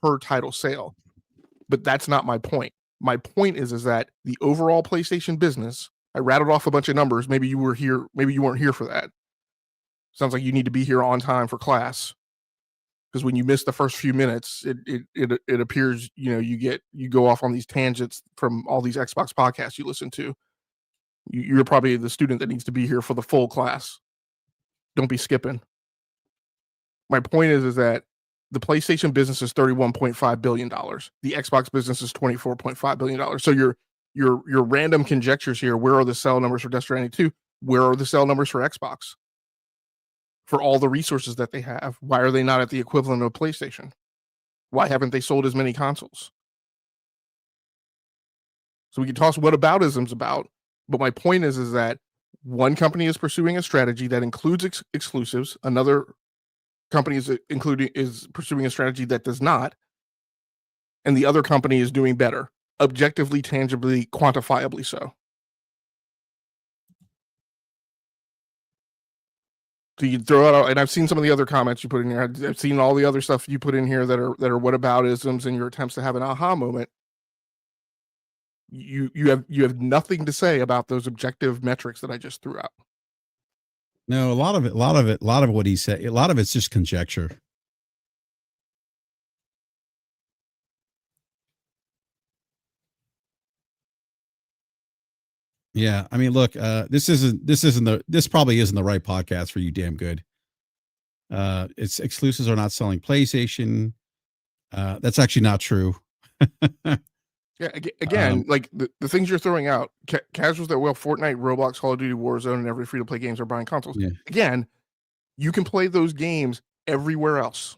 per title sale. But that's not my point. My point is that the overall PlayStation business, I rattled off a bunch of numbers. Maybe you were here, maybe you weren't here for that. Sounds like you need to be here on time for class. Because when you miss the first few minutes, it appears, you go off on these tangents from all these Xbox podcasts you listen to. You're probably the student that needs to be here for the full class. Don't be skipping. My point is that the PlayStation business is $31.5 billion. The Xbox business is $24.5 billion. So your random conjectures here, where are the sell numbers for Death Stranding 2? Where are the sell numbers for Xbox? For all the resources that they have, why are they not at the equivalent of PlayStation? Why haven't they sold as many consoles? So we can toss whataboutisms about, but my point is that one company is pursuing a strategy that includes exclusives, another company is pursuing a strategy that does not, and the other company is doing better, objectively, tangibly, quantifiably so. So you throw out, and I've seen some of the other comments you put in here. I've seen all the other stuff you put in here that are whataboutisms and your attempts to have an aha moment. You have nothing to say about those objective metrics that I just threw out. No, a lot of what he said, a lot of it's just conjecture. Yeah, I mean, look, this probably isn't the right podcast for you, damn good. It's exclusives are not selling PlayStation. That's actually not true. Yeah, again, like the things you're throwing out, casuals that Fortnite, Roblox, Call of Duty, Warzone, and every free-to-play games are buying consoles. Yeah. Again, you can play those games everywhere else.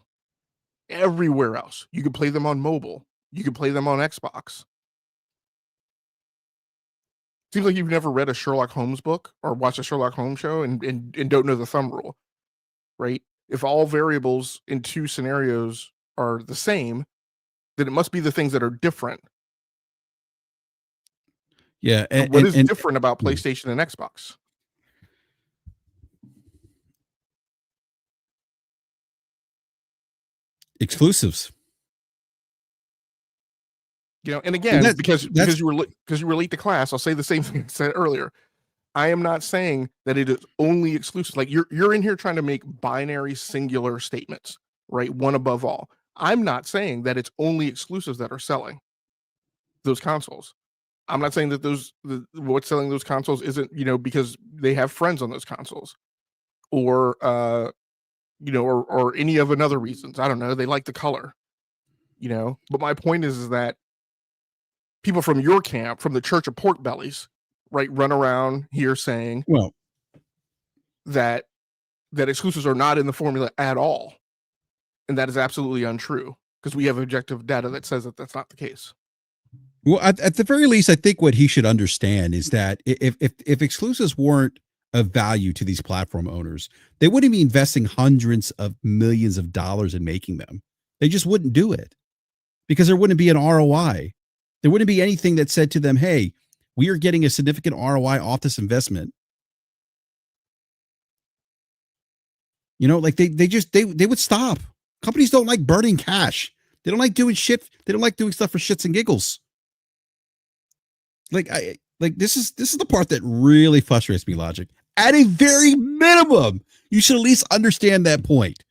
Everywhere else. You can play them on mobile. You can play them on Xbox. Seems like you've never read a Sherlock Holmes book or watched a Sherlock Holmes show and don't know the thumb rule, right? If all variables in two scenarios are the same, then it must be the things that are different. Yeah. And what is different about PlayStation and Xbox? Exclusives. You know, and again, because you were late to class, I'll say the same thing I said earlier. I am not saying that it is only exclusive. Like you're in here trying to make binary singular statements, right? One above all. I'm not saying that it's only exclusives that are selling those consoles. I'm not saying that what's selling those consoles isn't, because they have friends on those consoles or, or any of another reasons. I don't know. They like the color, but my point is that people from your camp, from the Church of Pork Bellies, right, run around here saying, well, that exclusives are not in the formula at all. And that is absolutely untrue because we have objective data that says that that's not the case. Well, at the very least, I think what he should understand is that if exclusives weren't of value to these platform owners, they wouldn't be investing hundreds of millions of dollars in making them. They just wouldn't do it because there wouldn't be an ROI. There wouldn't be anything that said to them, hey, we are getting a significant ROI off this investment. Like they would stop. Companies don't like burning cash. They don't like doing shit. They don't like doing stuff for shits and giggles. This is the part that really frustrates me, Logic. At a very minimum, you should at least understand that point.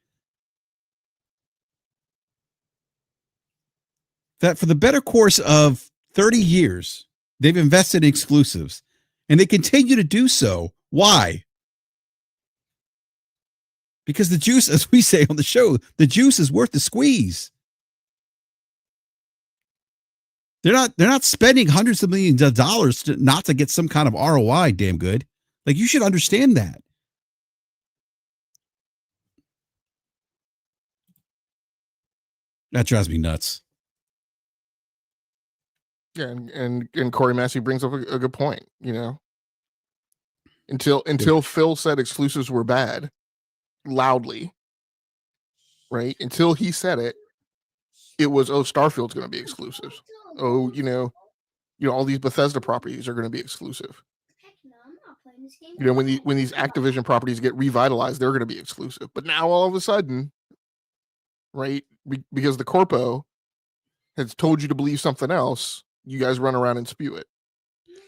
That for the better course of 30 years, they've invested in exclusives and they continue to do so. Why? Because the juice, as we say on the show, the juice is worth the squeeze. They're not spending hundreds of millions of dollars not to get some kind of ROI, damn good. Like, you should understand that. That drives me nuts. Yeah, and Corey Massey brings up a good point, Until Phil said exclusives were bad, loudly, right? Until he said it, it was, Starfield's going to be exclusive. All these Bethesda properties are going to be exclusive. When these Activision properties get revitalized, they're going to be exclusive. But now all of a sudden, right, because the corpo has told you to believe something else, you guys run around and spew it.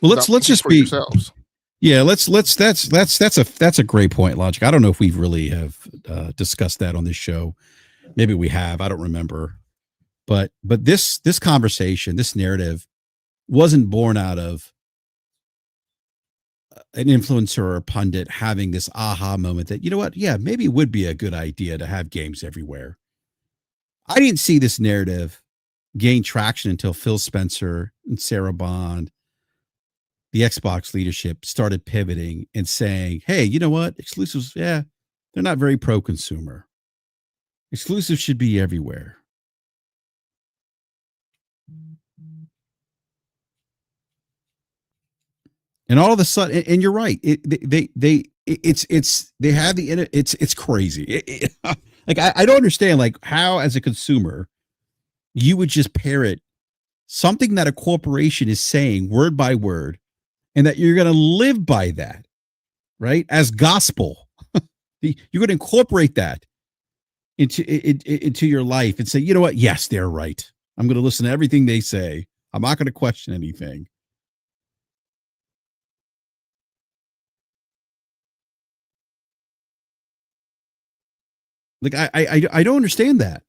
Well, let's just be yourselves. Yeah, that's a great point, Logic. I don't know if we've really have discussed that on this show. Maybe we have. I don't remember. But this conversation, this narrative, wasn't born out of an influencer or a pundit having this aha moment that, you know what? Yeah, maybe it would be a good idea to have games everywhere. I didn't see this narrative gain traction until Phil Spencer and Sarah Bond, the Xbox leadership, started pivoting and saying, hey, you know what? Exclusives, they're not very pro-consumer. Exclusives should be everywhere. And all of a sudden, and you're right, it's crazy. I don't understand, like, how as a consumer you would just parrot something that a corporation is saying word by word, and that you're going to live by that, right, as gospel. You're going to incorporate that into your life and say, you know what? Yes, they're right. I'm going to listen to everything they say. I'm not going to question anything. Like I don't understand that.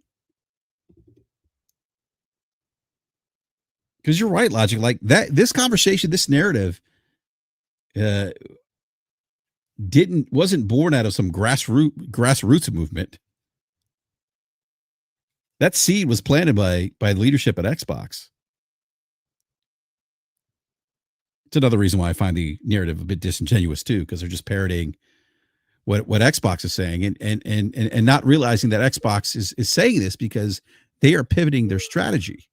Because you're right, Logic. Like that, this conversation, this narrative, wasn't born out of some grassroots movement. That seed was planted by leadership at Xbox. It's another reason why I find the narrative a bit disingenuous too, because they're just parroting what Xbox is saying and not realizing that Xbox is saying this because they are pivoting their strategy.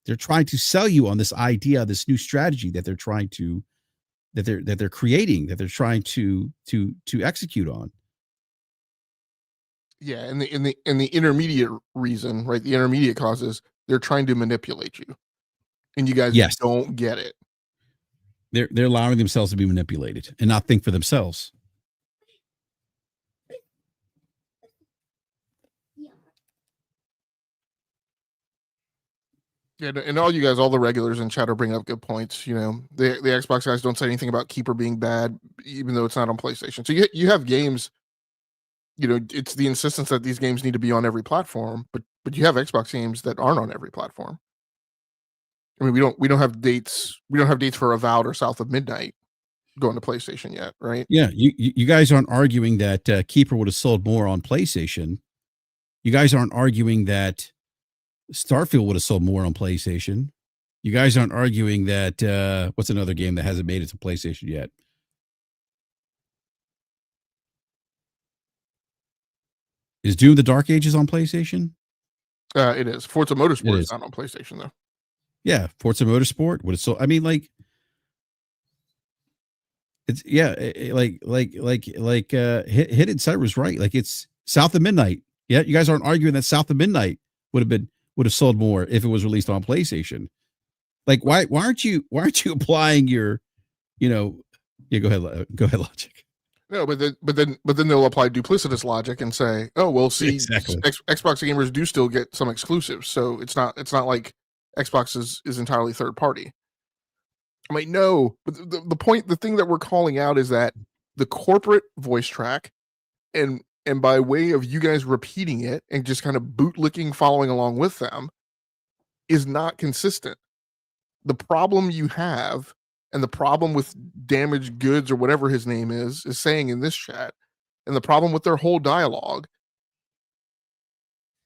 They're trying to sell you on this idea, this new strategy that they're trying to that they're creating, that they're trying to execute on. Yeah, and the intermediate reason, right? The intermediate cause is they're trying to manipulate you, and you guys don't get it. They're allowing themselves to be manipulated and not think for themselves. Yeah, and all you guys, all the regulars in chat are bringing up good points. You know, the Xbox guys don't say anything about Keeper being bad, even though it's not on PlayStation. So you have games. You know, it's the insistence that these games need to be on every platform, but you have Xbox games that aren't on every platform. I mean, we don't have dates. We don't have dates for Avowed or South of Midnight going to PlayStation yet, right? Yeah, you guys aren't arguing that Keeper would have sold more on PlayStation. You guys aren't arguing that Starfield would have sold more on PlayStation. You guys aren't arguing that what's another game that hasn't made it to PlayStation yet? Is Doom the Dark Ages on PlayStation? It is. Forza Motorsport is not on PlayStation though. Yeah, Forza Motorsport would have sold. I mean, like, it's Hidden Sight was right. Like, it's South of Midnight. Yeah, you guys aren't arguing that South of Midnight would have sold more if it was released on PlayStation. Like, why aren't you applying your, yeah, go ahead, Logic. No, but then they'll apply duplicitous logic and say, oh, well, see, exactly. Xbox gamers do still get some exclusives, so it's not like Xbox is entirely third party. I mean, no, but the thing that we're calling out is that the corporate voice track, and by way of you guys repeating it and just kind of bootlicking, following along with them, is not consistent. The problem you have, and the problem with Damaged Goods or whatever his name is saying in this chat, and the problem with their whole dialogue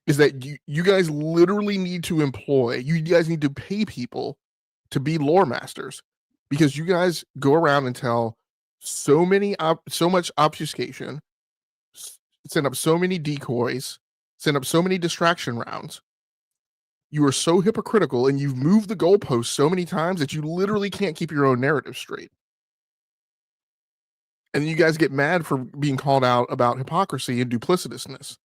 is that you guys literally need to you guys need to pay people to be lore masters, because you guys go around and tell so much obfuscation, send up so many decoys, send up so many distraction rounds. You are so hypocritical, and you've moved the goalposts so many times that you literally can't keep your own narrative straight. And then you guys get mad for being called out about hypocrisy and duplicitousness,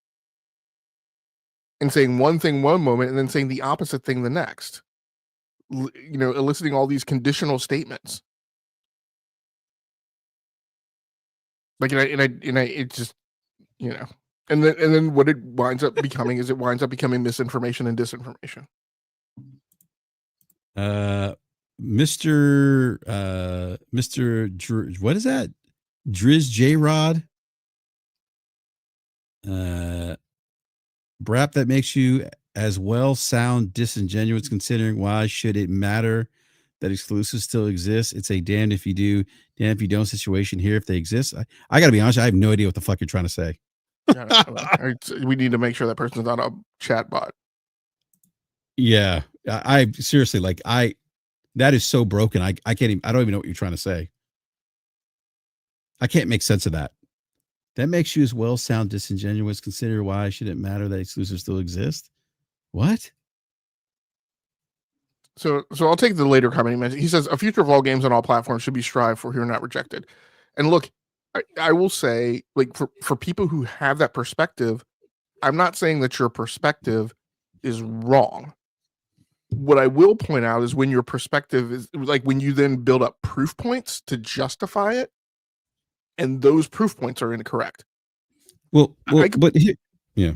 and saying one thing one moment and then saying the opposite thing the next. Eliciting all these conditional statements. Like, it just, and then what it winds up becoming is misinformation and disinformation. Mr. What is that? Driz J Rod. Brap that makes you as well sound disingenuous, considering why should it matter that exclusives still exist? It's a damned if you do, damned if you don't situation here. If they exist, I got to be honest, I have no idea what the fuck you're trying to say. We need to make sure that person's not a chat bot. Yeah, I seriously, like, that is so broken. I can't even, I don't even know what you're trying to say. I can't make sense of that. That makes you as well sound disingenuous. Consider why should it matter that exclusives still exist? What? So I'll take the later comment. He says, a future of all games on all platforms should be strived for here, not rejected. And look, I will say, like, for people who have that perspective, I'm not saying that your perspective is wrong. What I will point out is when your perspective is, like, when you then build up proof points to justify it, and those proof points are incorrect. Well, I, but yeah.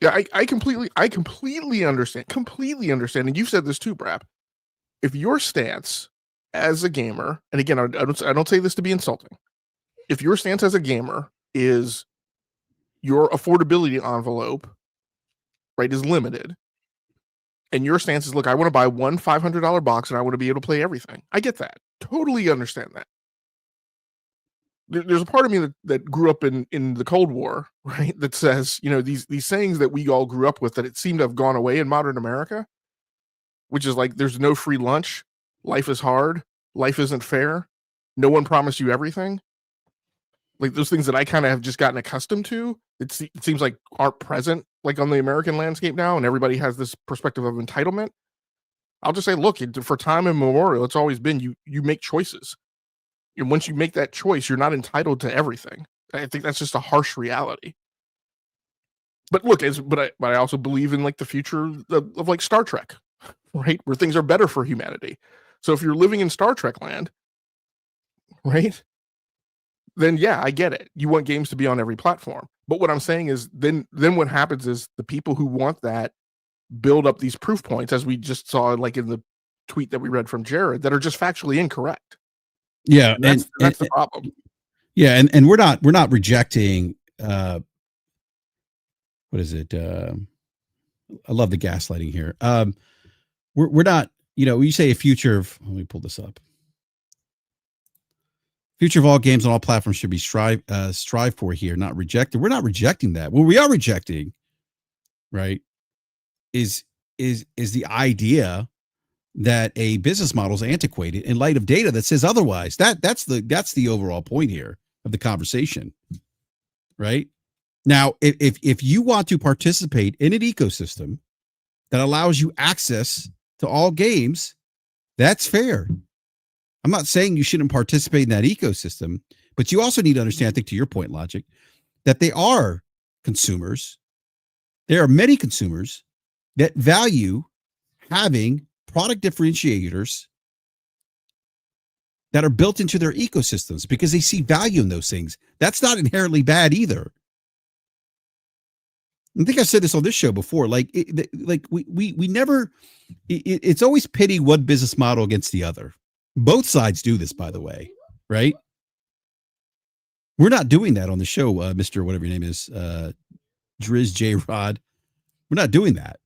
Yeah, I completely understand. Completely understand. And you've said this too, Brap. If your stance as a gamer, and again, I don't say this to be insulting. If your stance as a gamer is your affordability envelope, right, is limited, and your stance is, look, I want to buy one $500 box and I want to be able to play everything. I get that. Totally understand that. There's a part of me that grew up in the Cold War, right? That says, these sayings that we all grew up with, that it seemed to have gone away in modern America, which is like, there's no free lunch, life is hard, life isn't fair, no one promised you everything. Like those things that I kind of have just gotten accustomed to, it seems like aren't present like on the American landscape now, and everybody has this perspective of entitlement. I'll just say, look, for time immemorial, it's always been you make choices. And once you make that choice, you're not entitled to everything. I think that's just a harsh reality. But look, but I also believe in like the future of like Star Trek, right? Where things are better for humanity. So if you're living in Star Trek land, right? Then yeah, I get it. You want games to be on every platform. But what I'm saying is then what happens is the people who want that build up these proof points, as we just saw like in the tweet that we read from Jared, that are just factually incorrect. Yeah, and that's the problem. Yeah, and we're not rejecting what is it? I love the gaslighting here. We're not, you say a future of, let me pull this up. Future of all games on all platforms should be strive for here, not rejected. We're not rejecting that. What we are rejecting, right, is the idea that a business model is antiquated in light of data that says otherwise. That's the overall point here of the conversation, right? Now, if you want to participate in an ecosystem that allows you access to all games, that's fair. I'm not saying you shouldn't participate in that ecosystem, but you also need to understand, I think to your point, Logic, that they are consumers. There are many consumers that value having product differentiators that are built into their ecosystems because they see value in those things. That's not inherently bad either. I think I said this on this show before. Like we never. It's always pitting one business model against the other. Both sides do this, by the way, right? We're not doing that on the show, Mr. Whatever your name is, Driz J Rod. We're not doing that.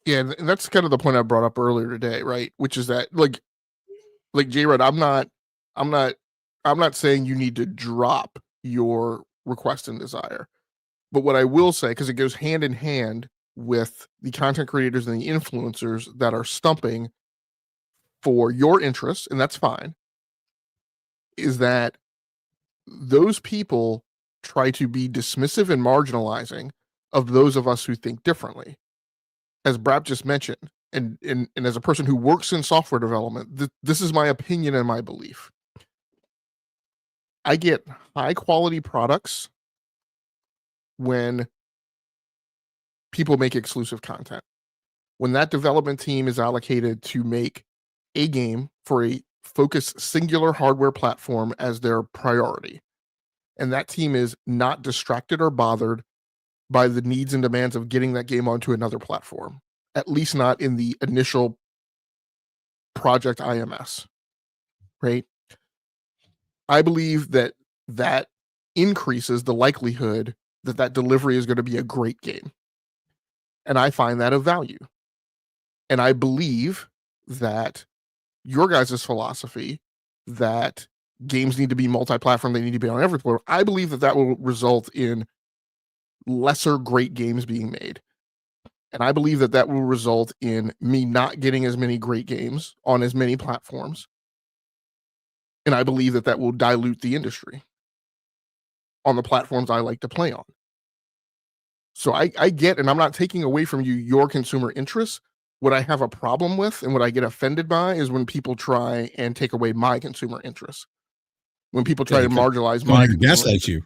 Yeah, and that's kind of the point I brought up earlier today, right? Which is that like J Rod, I'm not saying you need to drop your request and desire. But what I will say, because it goes hand in hand with the content creators and the influencers that are stumping for your interests, and that's fine, is that those people try to be dismissive and marginalizing of those of us who think differently. As Brap just mentioned, and as a person who works in software development, this is my opinion and my belief. I get high quality products when people make exclusive content. When that development team is allocated to make a game for a focused singular hardware platform as their priority, and that team is not distracted or bothered by the needs and demands of getting that game onto another platform, at least not in the initial project IMS, right? I believe that increases the likelihood that delivery is going to be a great game. And I find that of value. And I believe that your guys' philosophy that games need to be multi-platform, they need to be on every platform, I believe that will result in lesser great games being made. And I believe that will result in me not getting as many great games on as many platforms. And I believe that will dilute the industry on the platforms I like to play on. So I get, and I'm not taking away from you your consumer interests. What I have a problem with and what I get offended by is when people try and take away my consumer interests. When people try to marginalize my gaslight you.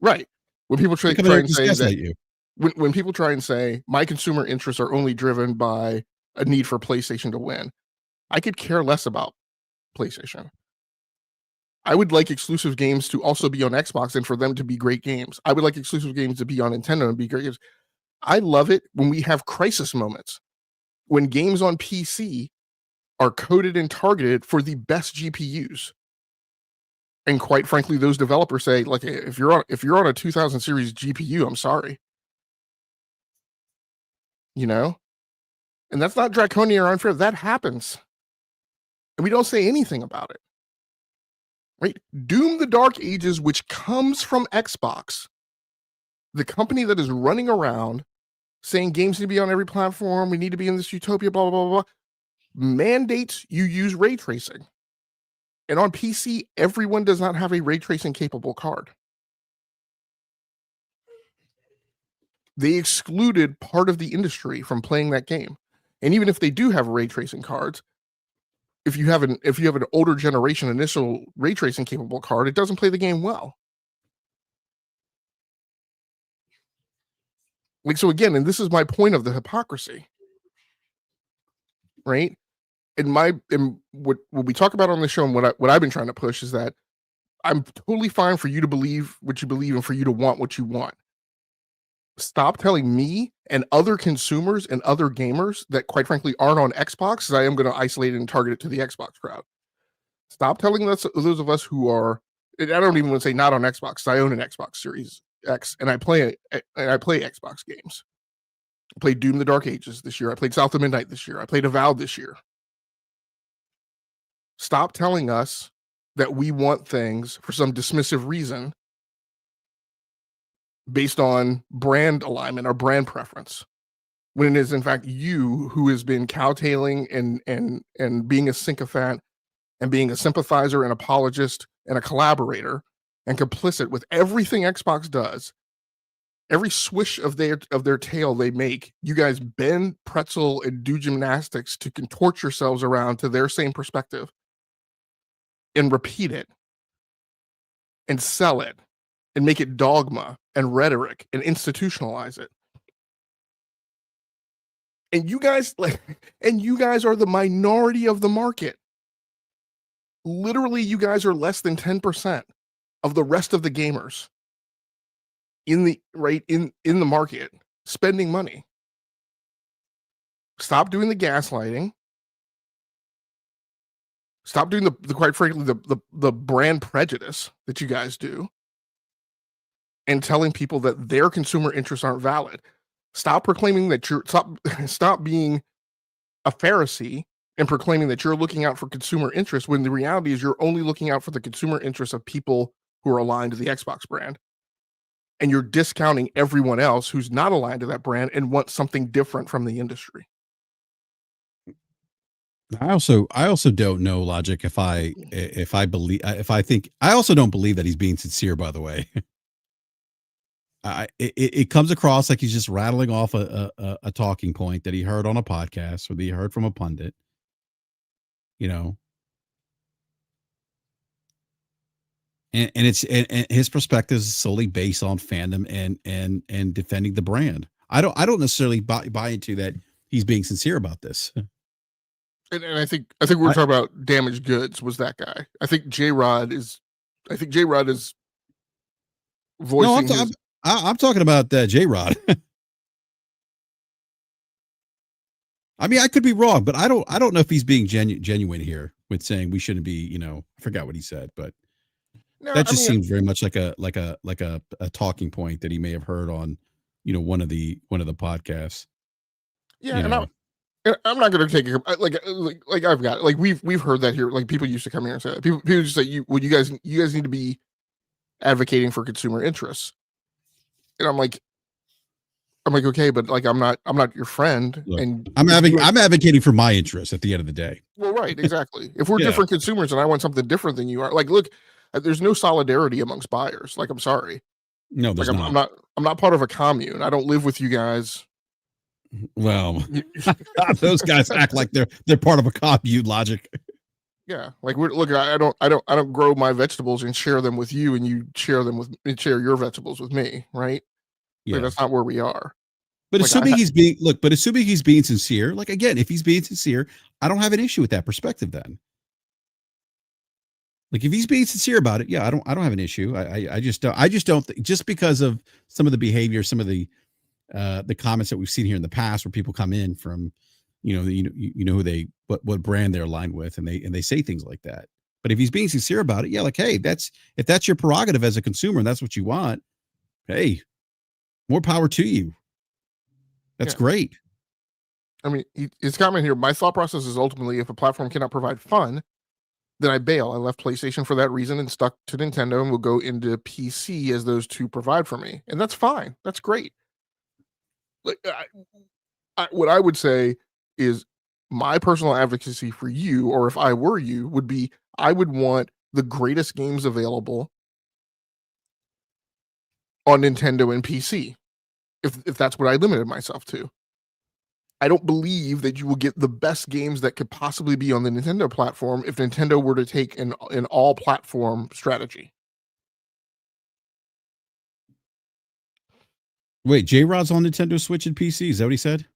Right. When people try and say that you. When people try and say my consumer interests are only driven by a need for PlayStation to win, I could care less about PlayStation. I would like exclusive games to also be on Xbox and for them to be great games. I would like exclusive games to be on Nintendo and be great games. I love it when we have crisis moments, when games on PC are coded and targeted for the best GPUs. And quite frankly, those developers say, like, if you're on a 2000 series GPU, I'm sorry. You know? And that's not draconian or unfair. That happens. And we don't say anything about it. Right? Doom the Dark Ages, which comes from Xbox, the company that is running around saying games need to be on every platform, we need to be in this utopia, blah, blah, blah, blah, mandates you use ray tracing. And on PC, everyone does not have a ray tracing capable card. They excluded part of the industry from playing that game. And even if they do have ray tracing cards, if you have an older generation initial ray tracing capable card, it doesn't play the game well. Like, so again, and this is my point of the hypocrisy, right? And what we talk about on the show and what I've been trying to push is that I'm totally fine for you to believe what you believe and for you to want what you want. Stop telling me and other consumers and other gamers that, quite frankly, aren't on Xbox, because I am going to isolate it and target it to the Xbox crowd. Stop telling those of us who are, I don't even want to say not on Xbox. I own an Xbox Series X, and I play Xbox games. I played Doom the Dark Ages this year. I played South of Midnight this year. I played Avowed this year. Stop telling us that we want things for some dismissive reason based on brand alignment or brand preference, when it is in fact you who has been cowtailing and being a sycophant and being a sympathizer and apologist and a collaborator and complicit with everything Xbox does. Every swish of their tail they make, you guys bend, pretzel, and do gymnastics to contort yourselves around to their same perspective and repeat it and sell it and make it dogma and rhetoric and institutionalize it. And you guys are the minority of the market. Literally, you guys are less than 10% of the rest of the gamers in the market spending money. Stop doing the gaslighting. Stop doing the quite frankly the brand prejudice that you guys do, and telling people that their consumer interests aren't valid. Stop proclaiming that stop being a Pharisee and proclaiming that you're looking out for consumer interests, when the reality is you're only looking out for the consumer interests of people who are aligned to the Xbox brand. And you're discounting everyone else who's not aligned to that brand and wants something different from the industry. I also don't know, Logic, if I think I also don't believe that he's being sincere, by the way. It comes across like he's just rattling off a talking point that he heard on a podcast or that he heard from a pundit, and his perspective is solely based on fandom and defending the brand. I don't necessarily buy into that he's being sincere about this. And I think we were talking about Damaged Goods was that guy. I think J-Rod is voicing his. I'm talking about J-Rod. I mean, I could be wrong, but I don't know if he's being genuine here with saying we shouldn't be. I forgot what he said, but that just seems very much like a talking point that he may have heard on, one of the podcasts. Yeah, and I'm not going to take it like I've got we've heard that here. Like, people used to come here and say that. People just say you guys need to be advocating for consumer interests. And I'm like, okay, but I'm not your friend. Look, and I'm advocating for my interests at the end of the day. Well, right, exactly. If we're different consumers and I want something different than you are, look, there's no solidarity amongst buyers. I'm sorry. No, there's not. I'm not part of a commune. I don't live with you guys. Well, those guys act like they're part of a commune, Logic. Yeah, I don't grow my vegetables and share them with you, and you share your vegetables with me, right? Yeah, that's not where we are. But assuming he's being sincere, again, if he's being sincere, I don't have an issue with that perspective then. Like if he's being sincere about it, yeah, I don't have an issue. I just don't just because of some of the behavior, some of the comments that we've seen here in the past where people come in from, you know who they what brand they're aligned with, and they say things like that. But if he's being sincere about it, yeah, like, hey, if that's your prerogative as a consumer and that's what you want, hey, more power to you. That's great. I mean, his comment here, my thought process is ultimately if a platform cannot provide fun, then I bail. I left PlayStation for that reason and stuck to Nintendo and will go into PC as those two provide for me. And that's fine. That's great. Like, what I would say is my personal advocacy for you, or if I were you, would be I would want the greatest games available on Nintendo and PC, if that's what I limited myself to. I don't believe that you will get the best games that could possibly be on the Nintendo platform if Nintendo were to take an all platform strategy. Wait, J Rod's on Nintendo Switch and PC. Is that what he said?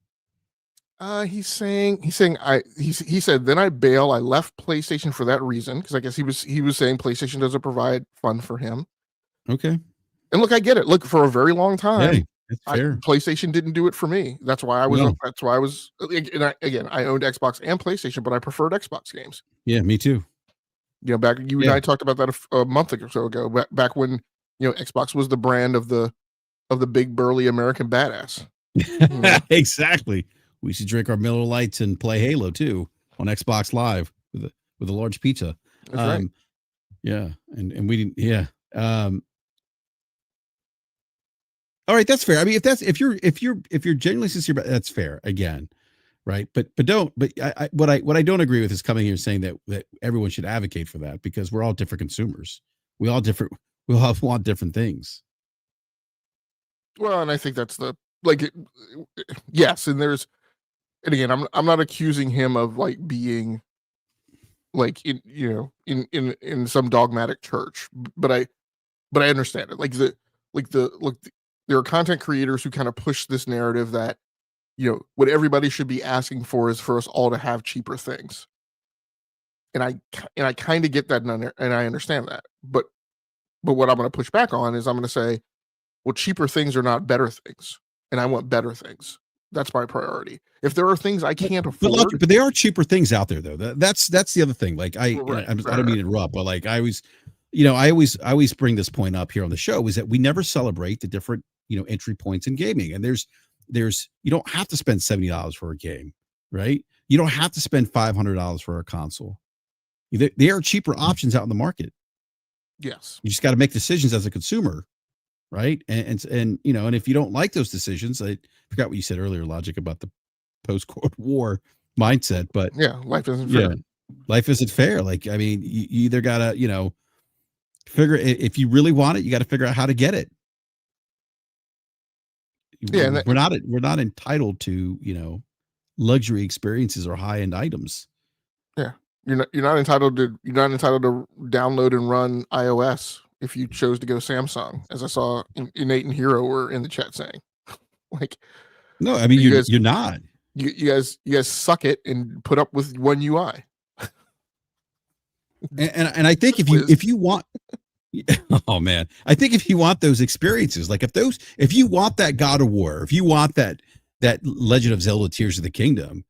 He said, then I bail. I left PlayStation for that reason, because I guess he was saying PlayStation doesn't provide fun for him. Okay. And look, I get it. Look, for a very long time, hey, that's fair. PlayStation didn't do it for me. That's why I was. No. That's why I was. And I owned Xbox and PlayStation, but I preferred Xbox games. Yeah, me too. You know, back you and I talked about that a month or so ago. Back when Xbox was the brand of the big burly American badass. Exactly. We used to drink our Miller Lights and play Halo too on Xbox Live with a large pizza. That's right. Yeah, and we didn't. Yeah. All right, that's fair. I mean, if you're genuinely sincere about that's fair. Again, right? But what I don't agree with is coming here saying that everyone should advocate for that, because we're all different consumers. We all want different things. Well, and I think that's yes, and again, I'm not accusing him of like being like in some dogmatic church, but I understand it. There are content creators who kind of push this narrative that what everybody should be asking for is for us all to have cheaper things, and I kind of get that, and I understand that, but what I'm going to push back on is I'm going to say, well, cheaper things are not better things, and I want better things. That's my priority. If there are things I can't afford, but there are cheaper things out there, though. That's the other thing. Like I don't mean to interrupt, but like I always bring this point up here on the show, is that we never celebrate the different entry points in gaming, and there's you don't have to spend $70 for a game, right? You don't have to spend $500 for a console. There are cheaper options out in the market. Yes, you just got to make decisions as a consumer. Right. And if you don't like those decisions, I forgot what you said earlier, Logic, about the post-Cold War mindset, but life isn't fair. Life isn't fair. Like, I mean, you either gotta, figure, if you really want it, you got to figure out how to get it. Yeah. We're not entitled to, luxury experiences or high-end items. Yeah. You're not entitled to download and run iOS if you chose to go Samsung, as I saw Innate and Hero were in the chat saying. Like, no, I mean, you're not. You guys suck it and put up with one UI. And I think if you want, oh man, I think if you want those experiences, like if you want that God of War, if you want that Legend of Zelda Tears of the Kingdom,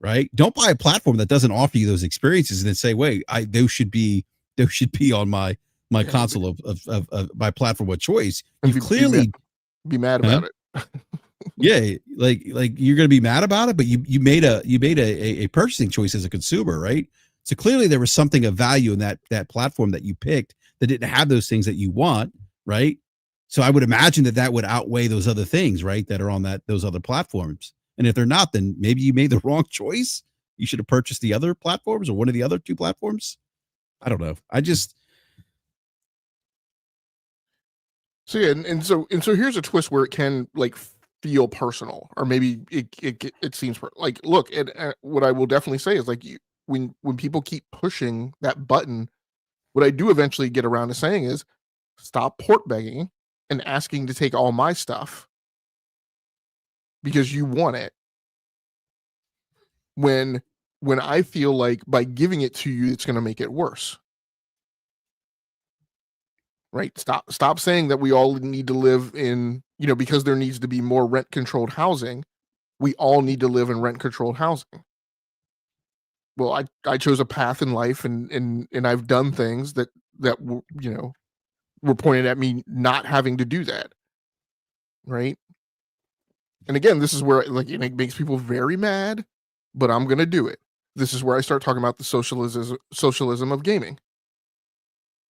right? Don't buy a platform that doesn't offer you those experiences and then say, wait, those should be on my console of my platform of choice. You clearly be mad about it. Yeah, like you're going to be mad about it, but you made a purchasing choice as a consumer, right? So clearly there was something of value in that platform that you picked that didn't have those things that you want, right? So I would imagine that would outweigh those other things, right, that are on those other platforms. And if they're not, then maybe you made the wrong choice. You should have purchased the other platforms or one of the other two platforms. I don't know. So yeah, and so here's a twist where it can like feel personal, or maybe it seems like, look, and what I will definitely say is like, when people keep pushing that button, what I do eventually get around to saying is, stop port begging and asking to take all my stuff because you want it, when I feel like by giving it to you, it's going to make it worse. right? Stop saying that we all need to live in, because there needs to be more rent controlled housing. We all need to live in rent controlled housing. Well, I chose a path in life, and I've done things that were pointed at me not having to do that, right? And again, this is where it makes people very mad, but I'm gonna do it. This is where I start talking about the socialism of gaming.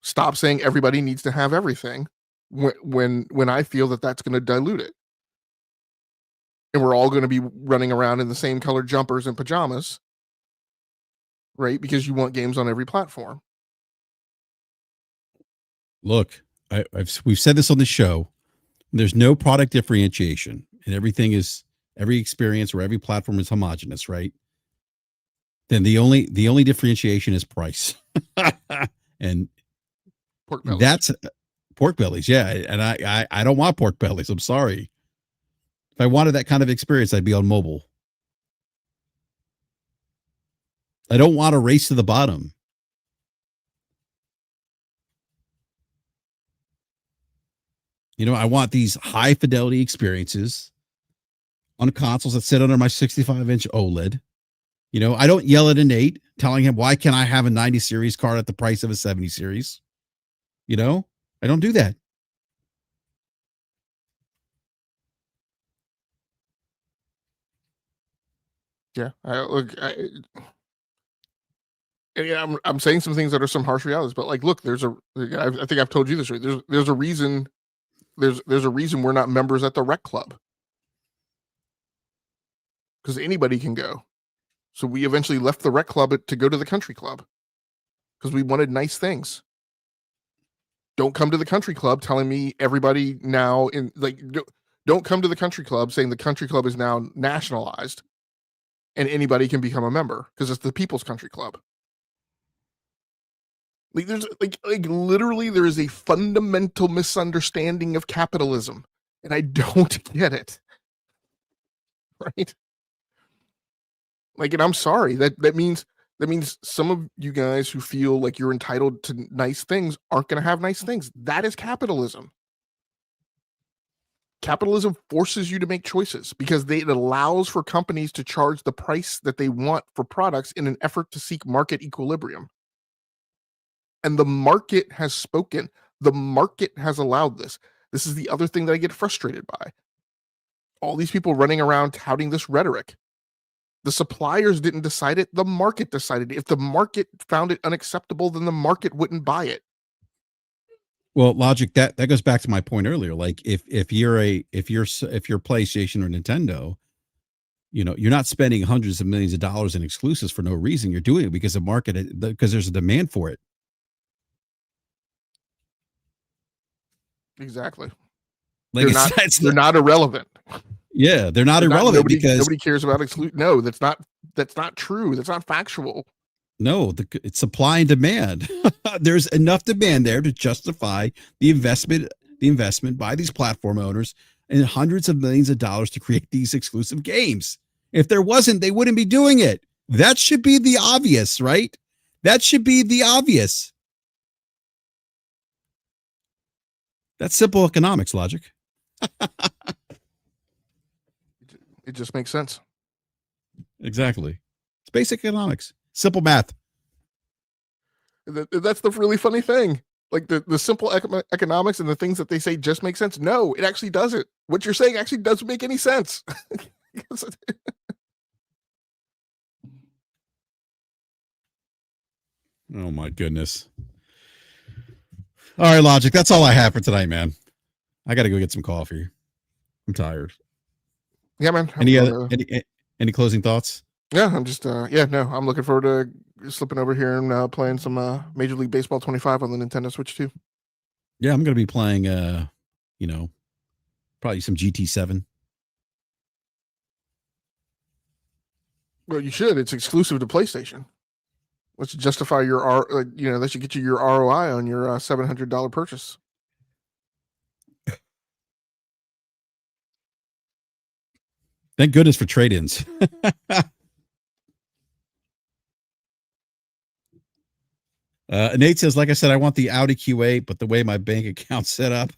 Stop saying everybody needs to have everything when I feel that that's going to dilute it, and we're all going to be running around in the same colored jumpers and pajamas, right? Because you want games on every platform. Look, we've said this on the show. There's no product differentiation, and every experience or every platform is homogenous, right? Then the only differentiation is price, and Pork bellies. that's pork bellies. Yeah, and I don't want pork bellies. I'm sorry. If I wanted that kind of experience, I'd be on mobile. I don't want a race to the bottom. I want these high fidelity experiences on consoles that sit under my 65-inch OLED. I don't yell at Nate telling him, why can't I have a 90 series card at the price of a 70 series? I don't do that. Yeah, I'm saying some things that are some harsh realities, but look, I think I've told you this, right? There's a reason. There's a reason we're not members at the rec club, because anybody can go. So we eventually left the rec club to go to the country club because we wanted nice things. Don't come to the country club telling me everybody now don't come to the country club saying the country club is now nationalized and anybody can become a member, because it's the People's Country Club. There's literally there is a fundamental misunderstanding of capitalism, and I don't get it. Right? And I'm sorry, that means some of you guys who feel like you're entitled to nice things aren't going to have nice things. That is capitalism. Capitalism forces you to make choices because it allows for companies to charge the price that they want for products in an effort to seek market equilibrium. And the market has spoken. The market has allowed this. This is the other thing that I get frustrated by. All these people running around touting this rhetoric. The suppliers didn't decide it. The market decided it. If the market found it unacceptable, then the market wouldn't buy it. Well, Logic, that goes back to my point earlier. Like if you're PlayStation or Nintendo, you're not spending hundreds of millions of dollars in exclusives for no reason. You're doing it because because there's a demand for it. Exactly. Like they're not irrelevant. Yeah, they're not irrelevant because nobody cares about exclusive. No, that's not true. That's not factual. No, it's supply and demand. There's enough demand there to justify the investment by these platform owners and hundreds of millions of dollars to create these exclusive games. If there wasn't, they wouldn't be doing it. That should be the obvious, right? That should be the obvious. That's simple economics, Logic. It just makes sense. Exactly. It's basic economics. Simple math. That's the really funny thing. The simple economics and the things that they say just make sense. No, it actually doesn't. What you're saying actually doesn't make any sense. Oh my goodness. All right, Logic. That's all I have for tonight, man. I got to go get some coffee. I'm tired. Yeah, man. Any closing thoughts? Yeah, I'm just I'm looking forward to slipping over here and playing some Major League Baseball 25 on the Nintendo Switch too. Yeah, I'm going to be playing probably some GT7. Well, you should. It's exclusive to PlayStation. Let's justify that should get you your ROI on your $700 purchase. Thank goodness for trade-ins. Nate says, like I said, I want the Audi Q8, but the way my bank account's set up.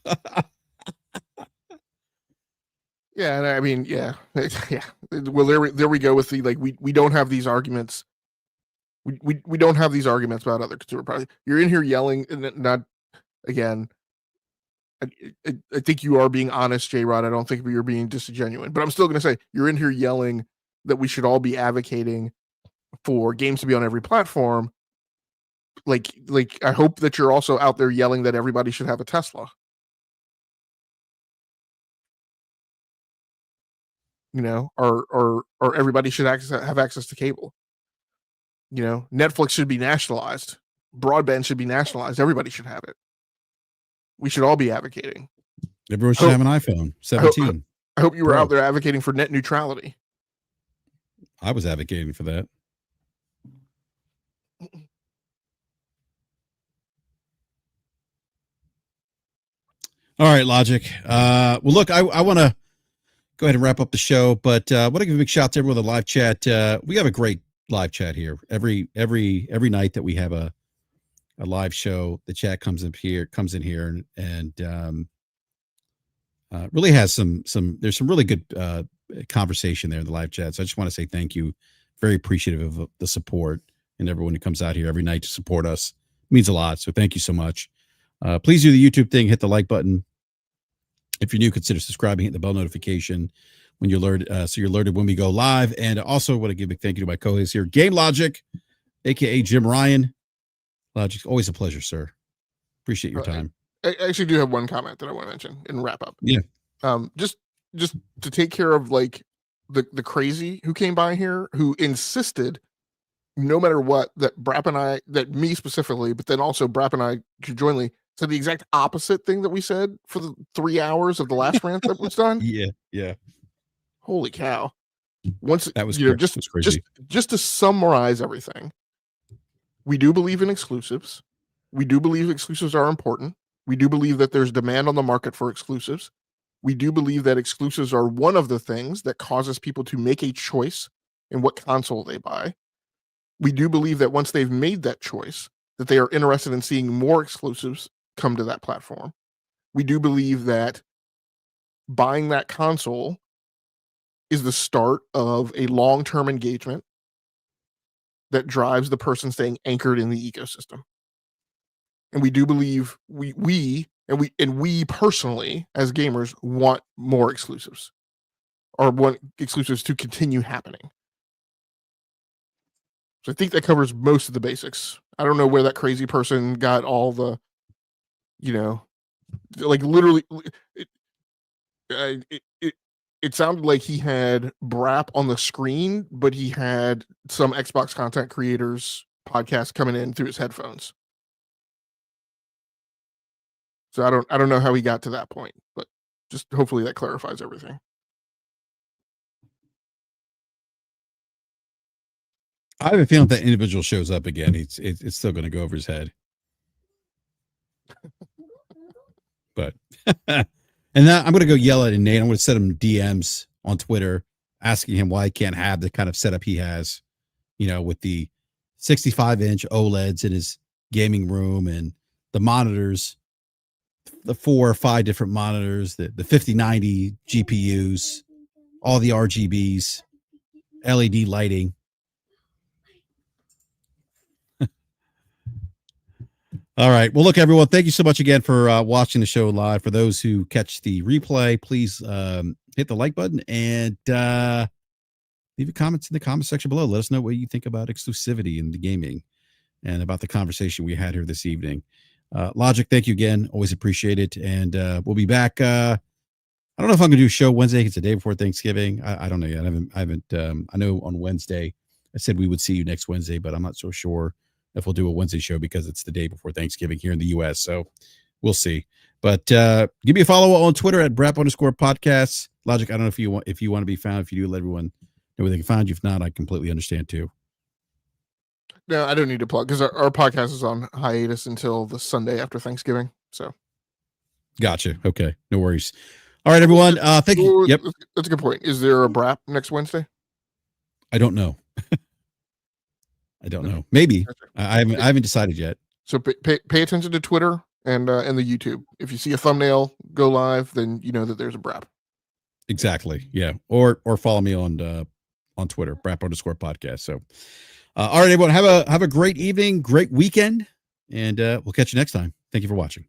Yeah, and I mean, yeah. Well, there we go with the like we don't have these arguments. We don't have these arguments about other consumer products. You're in here yelling, and not again. I think you are being honest, J-Rod. I don't think you're being disingenuous, but I'm still going to say you're in here yelling that we should all be advocating for games to be on every platform. Like I hope that you're also out there yelling that everybody should have a Tesla. You know, or everybody should have access to cable. You know, Netflix should be nationalized. Broadband should be nationalized. Everybody should have it. We should all be advocating. Everyone should have an iPhone 17. I hope you were out there advocating for net neutrality. I was advocating for that. All right, Logic. Well, look, I want to go ahead and wrap up the show, but I want to give a big shout out to everyone in the live chat. We have a great live chat here. Every night that we have a live show, the chat comes in here and really has there's some really good conversation there in the live chat. So I just want to say thank you. Very appreciative of the support and everyone who comes out here every night to support us. It means a lot. So thank you so much. Please do the YouTube thing, hit the like button. If you're new, consider subscribing, hit the bell notification when you're alerted, so you're alerted when we go live. And also want to give a big thank you to my co-host here, Game Logic, aka Jim Ryan. Logic, always a pleasure, sir. Appreciate your time. I actually do have one comment that I want to mention and wrap up. Yeah. Just to take care of like the crazy who came by here, who insisted no matter what that Brap and I, that me specifically, but then also Brap and I jointly said the exact opposite thing that we said for the 3 hours of the last rant that was done. Yeah. Holy cow! Once that was just to summarize everything, we do believe in exclusives. We do believe exclusives are important. We do believe that there's demand on the market for exclusives. We do believe that exclusives are one of the things that causes people to make a choice in what console they buy. We do believe that once they've made that choice, that they are interested in seeing more exclusives come to that platform. We do believe that buying that console is the start of a long-term engagement that drives the person staying anchored in the ecosystem. And we do believe we personally as gamers want more exclusives, or want exclusives to continue happening. So I think that covers most of the basics. I don't know where that crazy person got all the, like literally, it sounded like he had Brap on the screen, but he had some Xbox content creators podcast coming in through his headphones. So I don't know how he got to that point, but just hopefully that clarifies everything. I have a feeling if that individual shows up again, it's still going to go over his head. But and now I'm going to go yell at Nate. I'm going to send him DMs on Twitter asking him why he can't have the kind of setup he has, with the 65-inch OLEDs in his gaming room and the monitors, the 4 or 5 different monitors, the 5090 GPUs, all the RGBs, LED lighting. All right. Well, look, everyone, thank you so much again for watching the show live. For those who catch the replay, please hit the like button and leave your comments in the comment section below. Let us know what you think about exclusivity in the gaming and about the conversation we had here this evening. Logic, thank you again. Always appreciate it. And we'll be back. I don't know if I'm going to do a show Wednesday. It's the day before Thanksgiving. I don't know yet. I haven't. I know on Wednesday I said we would see you next Wednesday, but I'm not so sure if we'll do a Wednesday show because it's the day before Thanksgiving here in the U.S. So we'll see. But give me a follow on Twitter at Brap_podcasts. Logic, I don't know if you want to be found. If you do, let everyone know where they can find you. If not, I completely understand too. No, I don't need to plug because our podcast is on hiatus until the Sunday after Thanksgiving. So, gotcha. Okay, no worries. All right, everyone. Thank you. Yep, that's a good point. Is there a Brap next Wednesday? I don't know. I don't know. Maybe I haven't decided yet. So pay attention to Twitter and the YouTube. If you see a thumbnail go live, then you know that there's a Brap. Exactly. Yeah. Or follow me on Twitter, Brap_podcast. So, all right, everyone, have a great evening, great weekend, and we'll catch you next time. Thank you for watching.